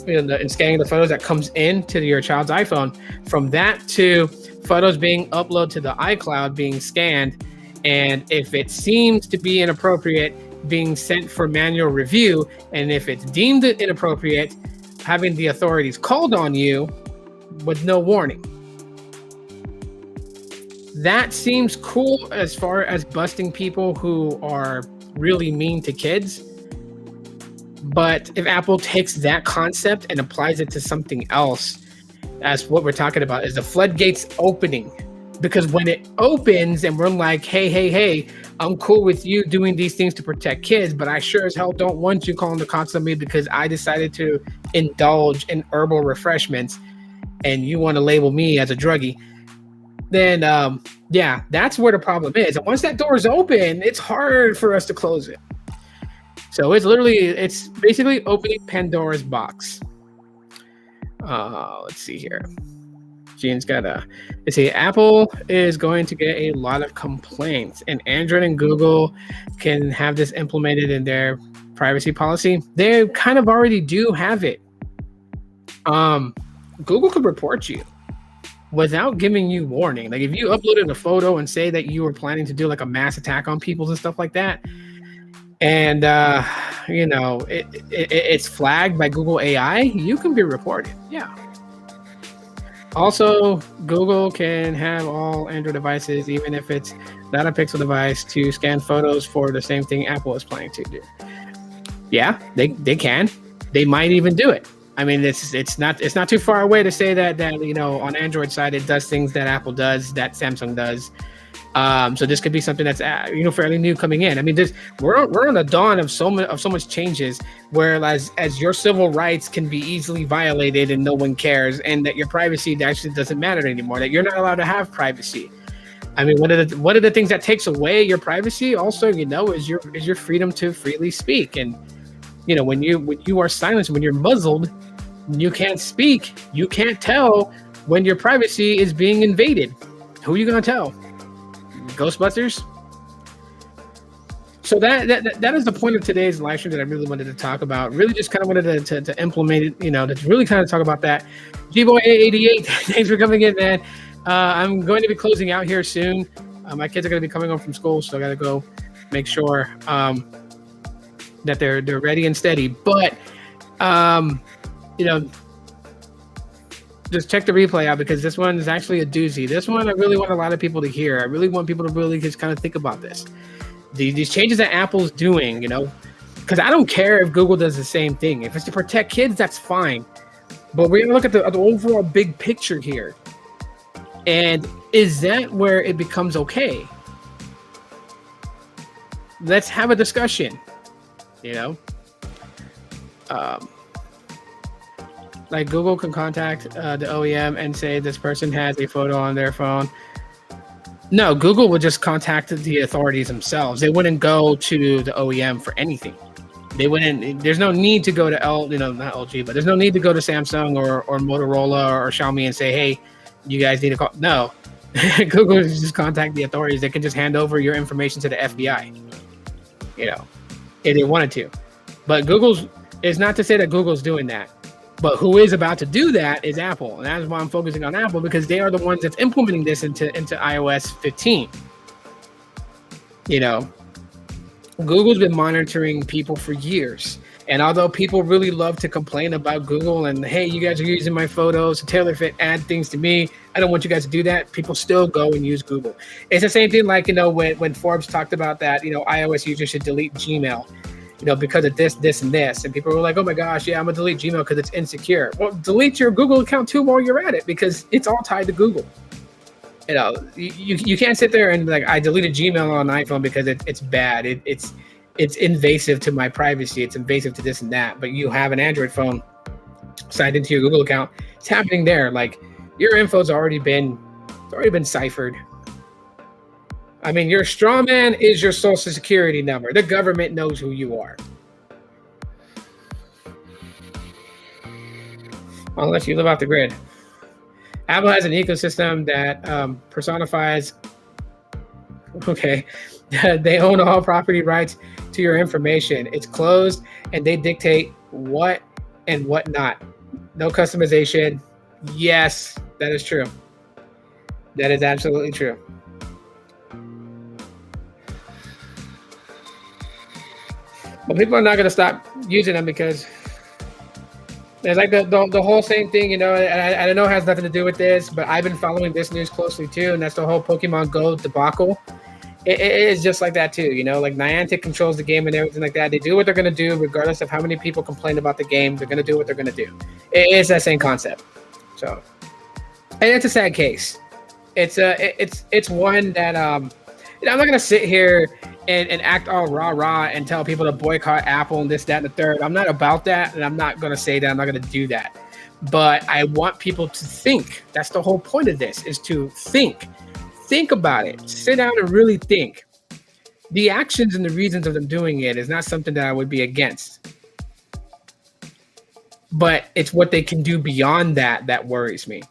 you know, and scanning the photos that comes into your child's iPhone, from that to photos being uploaded to the iCloud being scanned, and if it seems to be inappropriate, being sent for manual review, and if it's deemed inappropriate, having the authorities called on you with no warning. That seems cool as far as busting people who are really mean to kids. But if Apple takes that concept and applies it to something else, that's what we're talking about, is the floodgates opening. Because when it opens and we're like, hey, I'm cool with you doing these things to protect kids, but I sure as hell don't want you calling the cops on me because I decided to indulge in herbal refreshments and you want to label me as a druggie, then yeah, that's where the problem is. And once that door is open, it's hard for us to close it. So it's basically opening Pandora's box. Let's see here. Gene's got let's see, Apple is going to get a lot of complaints, and Android and Google can have this implemented in their privacy policy. They kind of already do have it. Google could report you without giving you warning. Like if you uploaded a photo and say that you were planning to do like a mass attack on people and stuff like that, and you know, it's flagged by Google AI, you can be reported. Yeah. Also, Google can have all Android devices, even if it's not a Pixel device, to scan photos for the same thing Apple is planning to do. Yeah, they can. They might even do it. I mean, it's not too far away to say that you know, on Android side it does things that Apple does, that Samsung does. So this could be something that's you know, fairly new coming in. I mean, we're on the dawn of so much changes, whereas as your civil rights can be easily violated and no one cares, and that your privacy actually doesn't matter anymore, that you're not allowed to have privacy. I mean, one of the things that takes away your privacy also, you know, is your freedom to freely speak. And you know, when you are silenced, when you're muzzled, you can't speak. You can't tell when your privacy is being invaded. Who are you gonna tell? Ghostbusters? So that is the point of today's live stream that I really wanted to talk about. Really just kind of wanted to implement it, you know, to really kind of talk about that. G-Boy A88, thanks for coming in, man. I'm going to be closing out here soon. My kids are going to be coming home from school, so I got to go make sure that they're ready and steady. But, you know, just check the replay out, because this one is actually a doozy. This one I really want a lot of people to hear. I really want people to really just kind of think about this. These changes that Apple's doing, you know, because I don't care if Google does the same thing. If it's to protect kids, that's fine. But we're going to look at the overall big picture here. And is that where it becomes okay? Let's have a discussion, you know. Like Google can contact the OEM and say this person has a photo on their phone. No, Google would just contact the authorities themselves. They wouldn't go to the OEM for anything. They wouldn't. There's no need to go to not LG, but there's no need to go to Samsung or Motorola or Xiaomi and say, hey, you guys need to call. No, Google would just contact the authorities. They can just hand over your information to the FBI, you know, if they wanted to. But it's not to say that Google's doing that. But who is about to do that is Apple. And that's why I'm focusing on Apple, because they are the ones that's implementing this into iOS 15. You know, Google's been monitoring people for years. And although people really love to complain about Google and, hey, you guys are using my photos to tailor fit, add things to me, I don't want you guys to do that. People still go and use Google. It's the same thing like, when Forbes talked about that, iOS users should delete Gmail, because of this, and this. And people were like, oh my gosh, yeah, I'm going to delete Gmail because it's insecure. Well, delete your Google account too while you're at it, because it's all tied to Google. You can't sit there and like, I deleted Gmail on an iPhone because it's bad. It's invasive to my privacy. It's invasive to this and that. But you have an Android phone signed into your Google account. It's happening there. Like, your info's already been ciphered. I mean, your straw man is your social security number. The government knows who you are. Unless you live off the grid. Apple has an ecosystem that personifies, they own all property rights to your information. It's closed, and they dictate what and what not. No customization. Yes, that is true. That is absolutely true. But people are not going to stop using them because it's like the whole same thing, and I know it has nothing to do with this, but I've been following this news closely too, and that's the whole Pokemon Go debacle. It is just like that too, like Niantic controls the game and everything like that. They do what they're going to do regardless of how many people complain about the game. They're going to do what they're going to do. It's that same concept. So, and it's a sad case. It's one that I'm not going to sit here and act all rah and tell people to boycott Apple and this, that, and the third. I'm not about that, and I'm not going to say that. I'm not going to do that. But I want people to think. That's the whole point of this, is to think. Think about it. Sit down and really think. The actions and the reasons of them doing it is not something that I would be against. But it's what they can do beyond that worries me.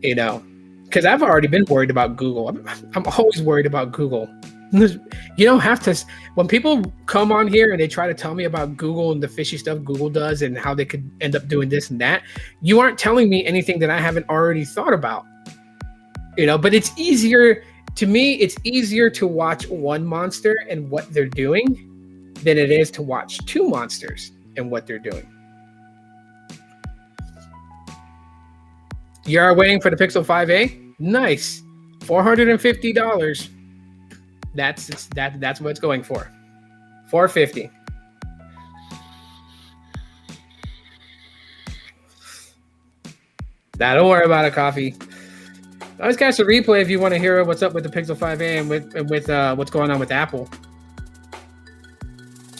Because I've already been worried about Google. I'm always worried about Google. You don't have to. When people come on here and they try to tell me about Google and the fishy stuff Google does and how they could end up doing this and that, you aren't telling me anything that I haven't already thought about. But it's easier to me. It's easier to watch one monster and what they're doing than it is to watch two monsters and what they're doing. You are waiting for the Pixel 5a? Nice. $450. That's what it's going for. $450. Now, don't worry about it, coffee. Always catch the replay if you want to hear what's up with the Pixel 5a and with what's going on with Apple.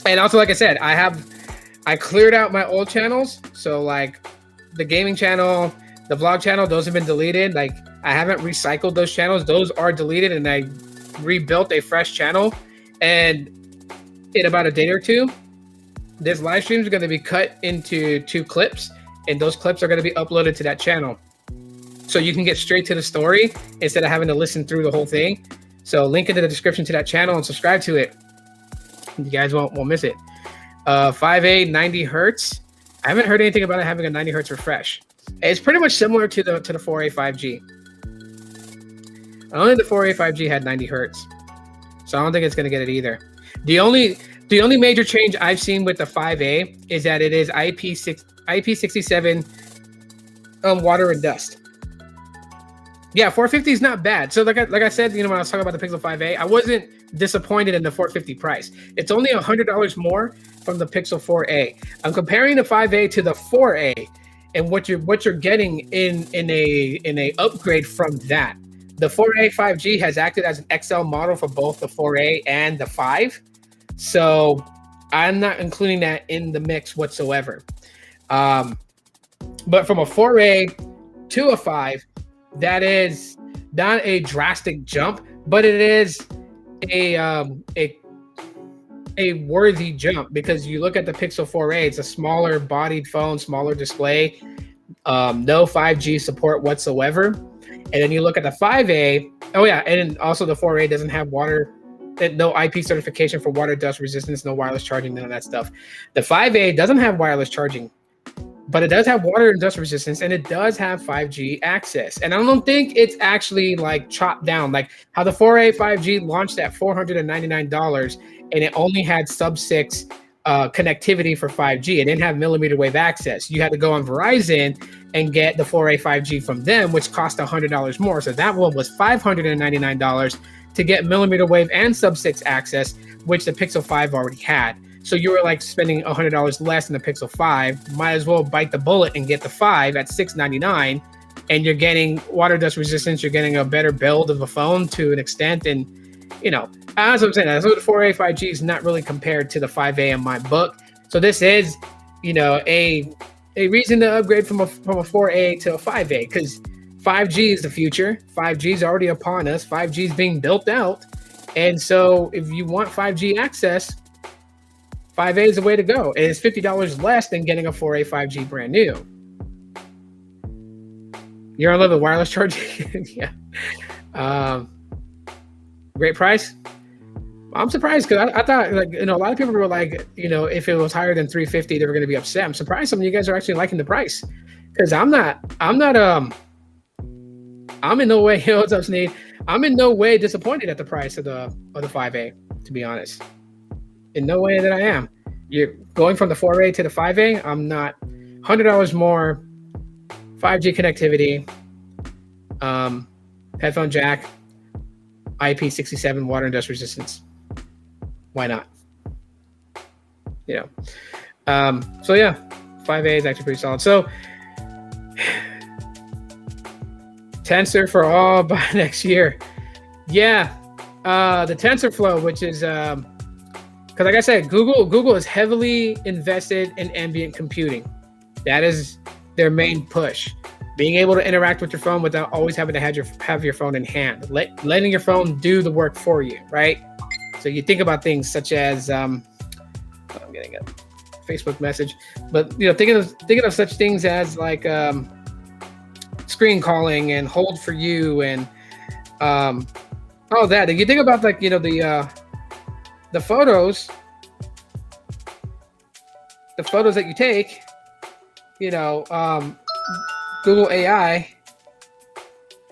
And also, like I said, I cleared out my old channels. So like the gaming channel, the vlog channel, those have been deleted. Like, I haven't recycled those channels. Those are deleted, and I rebuilt a fresh channel. And in about a day or two, this live stream is going to be cut into 2 clips, and those clips are going to be uploaded to that channel. So you can get straight to the story instead of having to listen through the whole thing. So link in the description to that channel and subscribe to it. You guys won't miss it. 5A 90 hertz. I haven't heard anything about it having a 90 hertz refresh. It's pretty much similar to the 4A 5G. Only the 4A 5G had 90 hertz, so I don't think it's going to get it either. The only major change I've seen with the 5A is that it is IP67 water and dust. Yeah, 450 is not bad. So like I said, when I was talking about the Pixel 5a, I wasn't disappointed in the 450 price. It's only $100 more from the Pixel 4a. I'm comparing the 5a to the 4a, and what you're getting in a upgrade from that. The 4a 5G has acted as an XL model for both the 4a and the 5, so I'm not including that in the mix whatsoever. But from a 4a to a 5, that is not a drastic jump, but it is a worthy jump, because you look at the Pixel 4a, it's a smaller bodied phone, smaller display, no 5G support whatsoever. And then you look at the 5a, oh yeah, and also the 4a doesn't have no IP certification for water dust resistance, no wireless charging, none of that stuff. The 5a doesn't have wireless charging, but it does have water and dust resistance, and it does have 5G access. And I don't think it's actually like chopped down, like how the 4A 5G launched at $499, and it only had sub-6 connectivity for 5G. It didn't have millimeter wave access. You had to go on Verizon and get the 4A 5G from them, which cost $100 more. So that one was $599 to get millimeter wave and sub-6 access, which the Pixel 5 already had. So you were like spending $100 less than the Pixel 5. Might as well bite the bullet and get the 5 at $699, and you're getting water dust resistance. You're getting a better build of a phone to an extent, and you know, as I'm saying, so the 4A 5G is not really compared to the 5A in my book. So this is, you know, a reason to upgrade from a 4A to a 5A, because 5G is the future. 5G is already upon us. 5G is being built out, and so if you want 5G access, 5A is the way to go. It is $50 less than getting a 4A 5G brand new. You're on level wireless charging, yeah. Great price. I'm surprised because I thought, like, you know, a lot of people were like, you know, if it was higher than $350, they were going to be upset. I'm surprised some of you guys are actually liking the price, because I'm in no way, what's up, Sneed? I'm in no way disappointed at the price of the 5A, to be honest. In no way that I am. You're going from the 4A to the 5A. I'm not. $100 more, 5G connectivity, headphone jack, IP67 water and dust resistance. Why not? You know. So yeah, 5A is actually pretty solid. So Tensor for all by next year. Yeah. The TensorFlow, which is because like I said, Google is heavily invested in ambient computing. That is their main push. Being able to interact with your phone without always having to have your phone in hand. Letting your phone do the work for you, right? So you think about things such as I'm getting a Facebook message, but you know, thinking of such things as like screen calling and hold for you and all that. If you think about, like, you know, the photos that you take, you know, Google AI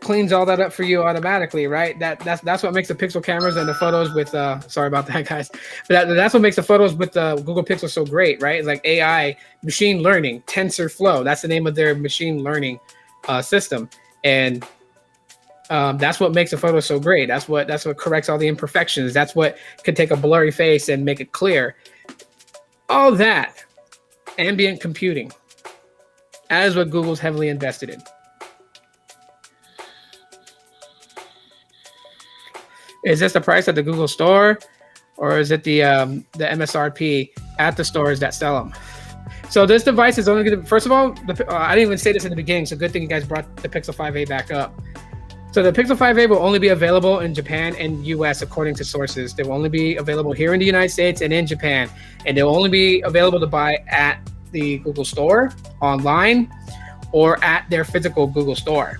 cleans all that up for you automatically, right? That's what makes the Pixel cameras and the photos with sorry about that, guys, but that's what makes the photos with the Google Pixel so great, right? It's like AI, machine learning, TensorFlow. That's the name of their machine learning system, and that's what makes a photo so great. That's what corrects all the imperfections. That's what could take a blurry face and make it clear. All that ambient computing. That is what Google's heavily invested in. Is this the price at the Google store, or is it the MSRP at the stores that sell them? So this device is only going to, first of all, I didn't even say this in the beginning, so good thing you guys brought the Pixel 5a back up. So the Pixel 5a will only be available in Japan and US, according to sources. They will only be available here in the United States and in Japan, and they will only be available to buy at the Google store, online, or at their physical Google store.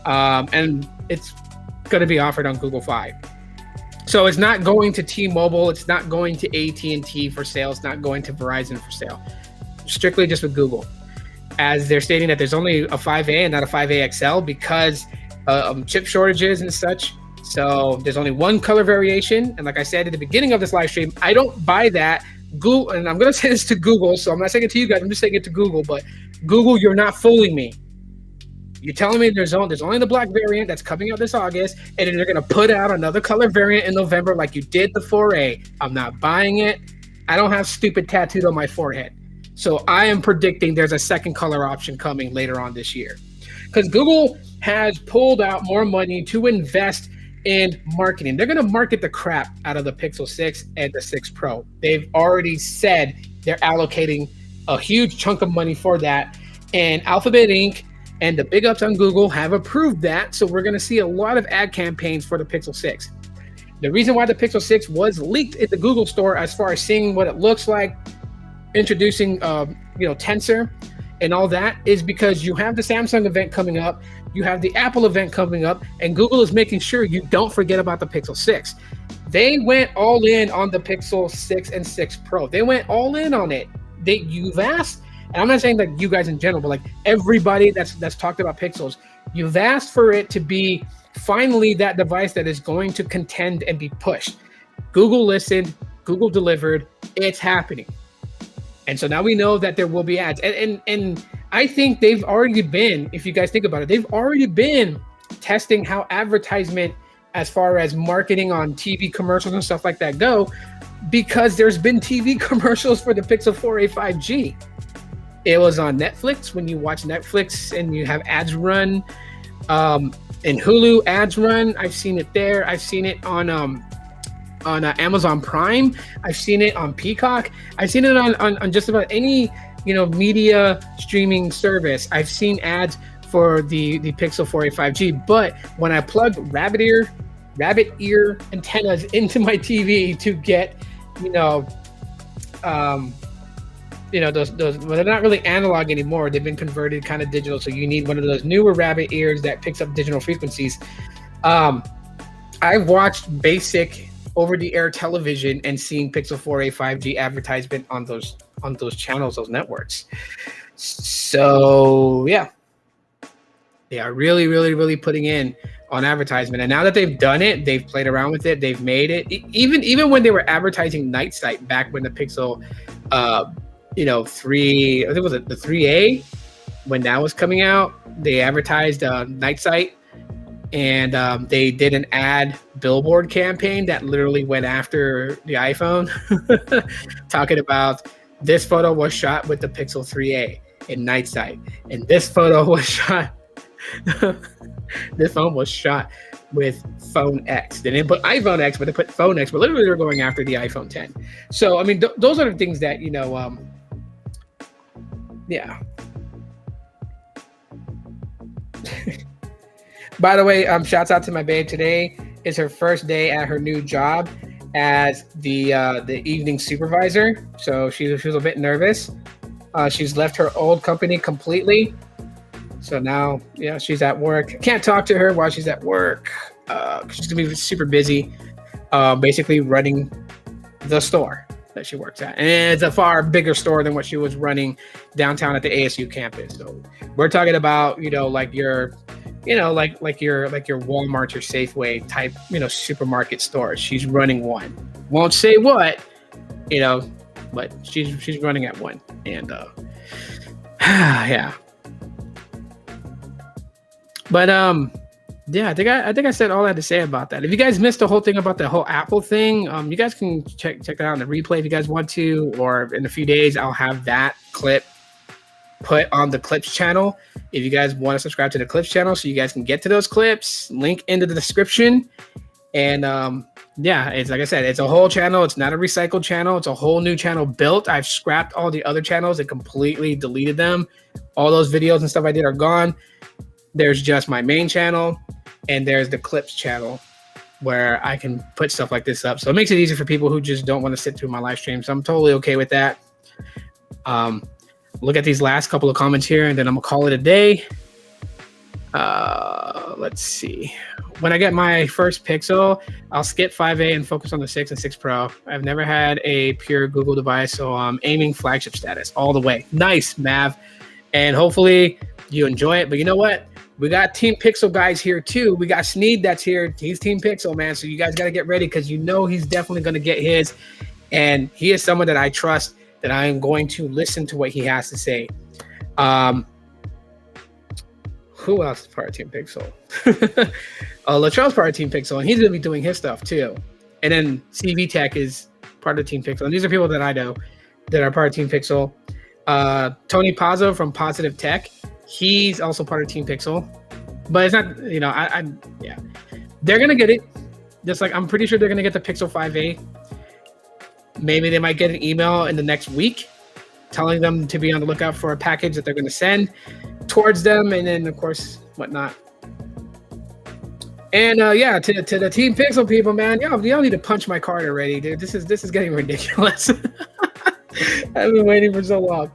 And it's going to be offered on Google Fi. So it's not going to T-Mobile, it's not going to AT&T for sale, it's not going to Verizon for sale. Strictly just with Google, as they're stating that there's only a 5A and not a 5A XL because chip shortages and such. So there's only one color variation, and like I said at the beginning of this live stream, I don't buy that. Google, and I'm going to say this to Google, so I'm not saying it to you guys, I'm just saying it to Google, but Google, you're not fooling me. You're telling me there's only the black variant that's coming out this August, and then they're going to put out another color variant in November like you did the 4A. I'm not buying it. I don't have stupid tattooed on my forehead. So I am predicting there's a second color option coming later on this year, because Google has pulled out more money to invest in marketing. They're going to market the crap out of the Pixel 6 and the 6 Pro. They've already said they're allocating a huge chunk of money for that, and Alphabet Inc. and the big ups on Google have approved that. So we're going to see a lot of ad campaigns for the Pixel 6. The reason why the Pixel 6 was leaked at the Google store, as far as seeing what it looks like, introducing Tensor and all that, is because you have the Samsung event coming up, you have the Apple event coming up, and Google is making sure you don't forget about the Pixel 6. They went all in on the Pixel 6 and 6 Pro. They went all in on it. You've asked, and I'm not saying like you guys in general, but like everybody that's talked about Pixels, you've asked for it to be finally that device that is going to contend and be pushed. Google listened, Google delivered, it's happening. And so now we know that there will be ads. And I think they've already been, if you guys think about it, they've already been testing how advertisement as far as marketing on TV commercials and stuff like that go, because there's been TV commercials for the Pixel 4a 5G. It was on Netflix when you watch Netflix and you have ads run. In Hulu, ads run. I've seen it there. I've seen it on Amazon Prime. I've seen it on Peacock. I've seen it on just about any media streaming service. I've seen ads for the Pixel 4a 5G. But when I plugged rabbit ear antennas into my TV to get those well, they're not really analog anymore. They've been converted kind of digital. So you need one of those newer rabbit ears that picks up digital frequencies. I've watched basic over-the-air television and seen Pixel 4a 5G advertisement on those channels, those networks. So yeah, they are really, really, really putting in on advertisement. And now that they've done it, they've played around with it, they've made it. Even when they were advertising Night Sight back when the Pixel 3, I think it was the 3A, when that was coming out, they advertised Night Sight, and they did an ad billboard campaign that literally went after the iPhone, talking about this photo was shot with the Pixel 3A in Night Sight, and this photo was shot this phone was shot with phone X. They didn't put iPhone X, but they put phone X, but literally they're going after the iPhone 10. So I mean, those are the things that yeah. By the way, shouts out to my babe. Today is her first day at her new job as the evening supervisor. So she was a bit nervous. She's left her old company completely. So now, she's at work. Can't talk to her while she's at work. She's gonna be super busy, basically running the store that she works at, and it's a far bigger store than what she was running downtown at the ASU campus. So we're talking about like your like your Walmart or Safeway type supermarket stores. She's running one. Won't say what, but she's running at one, and yeah. But yeah, I think I said all I had to say about that. If you guys missed the whole thing about the whole Apple thing, you guys can check that out in the replay if you guys want to, or in a few days I'll have that clip put on the Clips channel. If you guys want to subscribe to the Clips channel so you guys can get to those clips, link into the description. And yeah, it's like I said, it's a whole channel. It's not a recycled channel. It's a whole new channel built. I've scrapped all the other channels and completely deleted them. All those videos and stuff I did are gone. There's just my main channel, and there's the Clips channel where I can put stuff like this up. So it makes it easy for people who just don't want to sit through my live stream. So I'm totally okay with that. Look at these last couple of comments here, and then I'm gonna call it a day. Let's see. When I get my first Pixel, I'll skip 5A and focus on the 6 and 6 Pro. I've never had a pure Google device, so I'm aiming flagship status all the way. Nice, Mav. And hopefully you enjoy it. But you know what? We got Team Pixel guys here too. We got Sneed that's here. He's Team Pixel, man. So you guys got to get ready, because he's definitely going to get his. And he is someone that I trust, that I am going to listen to what he has to say. Who else is part of Team Pixel? Latrell's part of Team Pixel, and he's going to be doing his stuff too. And then CV Tech is part of Team Pixel. And these are people that I know that are part of Team Pixel. Tony Pazzo from Positive Tech. He's also part of Team Pixel, but it's not, yeah, they're going to get it. Just like I'm pretty sure they're going to get the Pixel 5a. Maybe they might get an email in the next week telling them to be on the lookout for a package that they're going to send towards them. And then of course, whatnot. And yeah, to the Team Pixel people, man, y'all need to punch my card already, dude. This is getting ridiculous. I've been waiting for so long.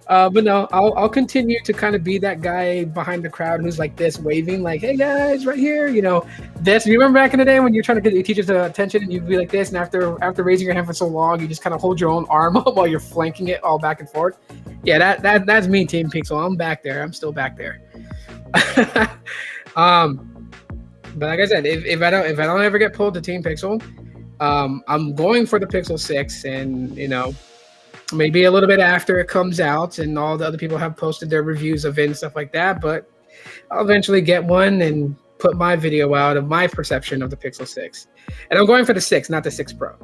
But no, I'll continue to kind of be that guy behind the crowd who's like this, waving like, "Hey guys, right here." This. You remember back in the day when you're trying to get your teacher's attention, and you'd be like this, and after raising your hand for so long, you just kind of hold your own arm up while you're flanking it all back and forth. Yeah, that's me, Team Pixel. I'm back there. I'm still back there. But like I said, if I don't ever get pulled to Team Pixel, I'm going for the Pixel 6, and maybe a little bit after it comes out and all the other people have posted their reviews of it and stuff like that. But I'll eventually get one and put my video out of my perception of the Pixel 6. And I'm going for the 6, not the 6 Pro.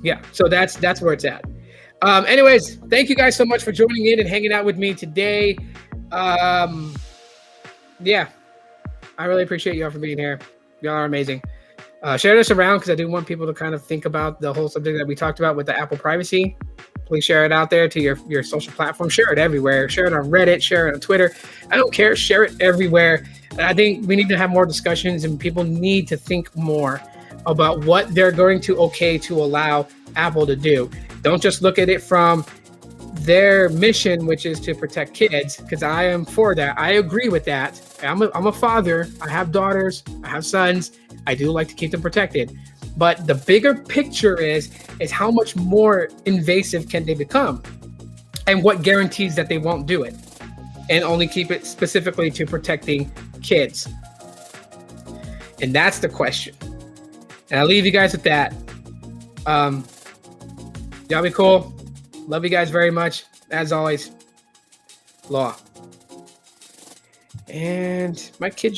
Yeah, so that's where it's at. Anyways, thank you guys so much for joining in and hanging out with me today. Yeah, I really appreciate y'all for being here. Y'all are amazing. Share this around because I do want people to kind of think about the whole subject that we talked about with the Apple privacy. Please share it out there to your social platform. Share it everywhere. Share it on Reddit. Share it on Twitter. I don't care. Share it everywhere. And I think we need to have more discussions, and people need to think more about what they're going to allow Apple to do. Don't just look at it from their mission, which is to protect kids, because I am for that. I agree with that. I'm a father. I have daughters. I have sons. I do like to keep them protected. But the bigger picture is how much more invasive can they become, and what guarantees that they won't do it and only keep it specifically to protecting kids. And that's the question. And I'll leave you guys with that. Y'all be cool. Love you guys very much. As always, Aloha. And my kids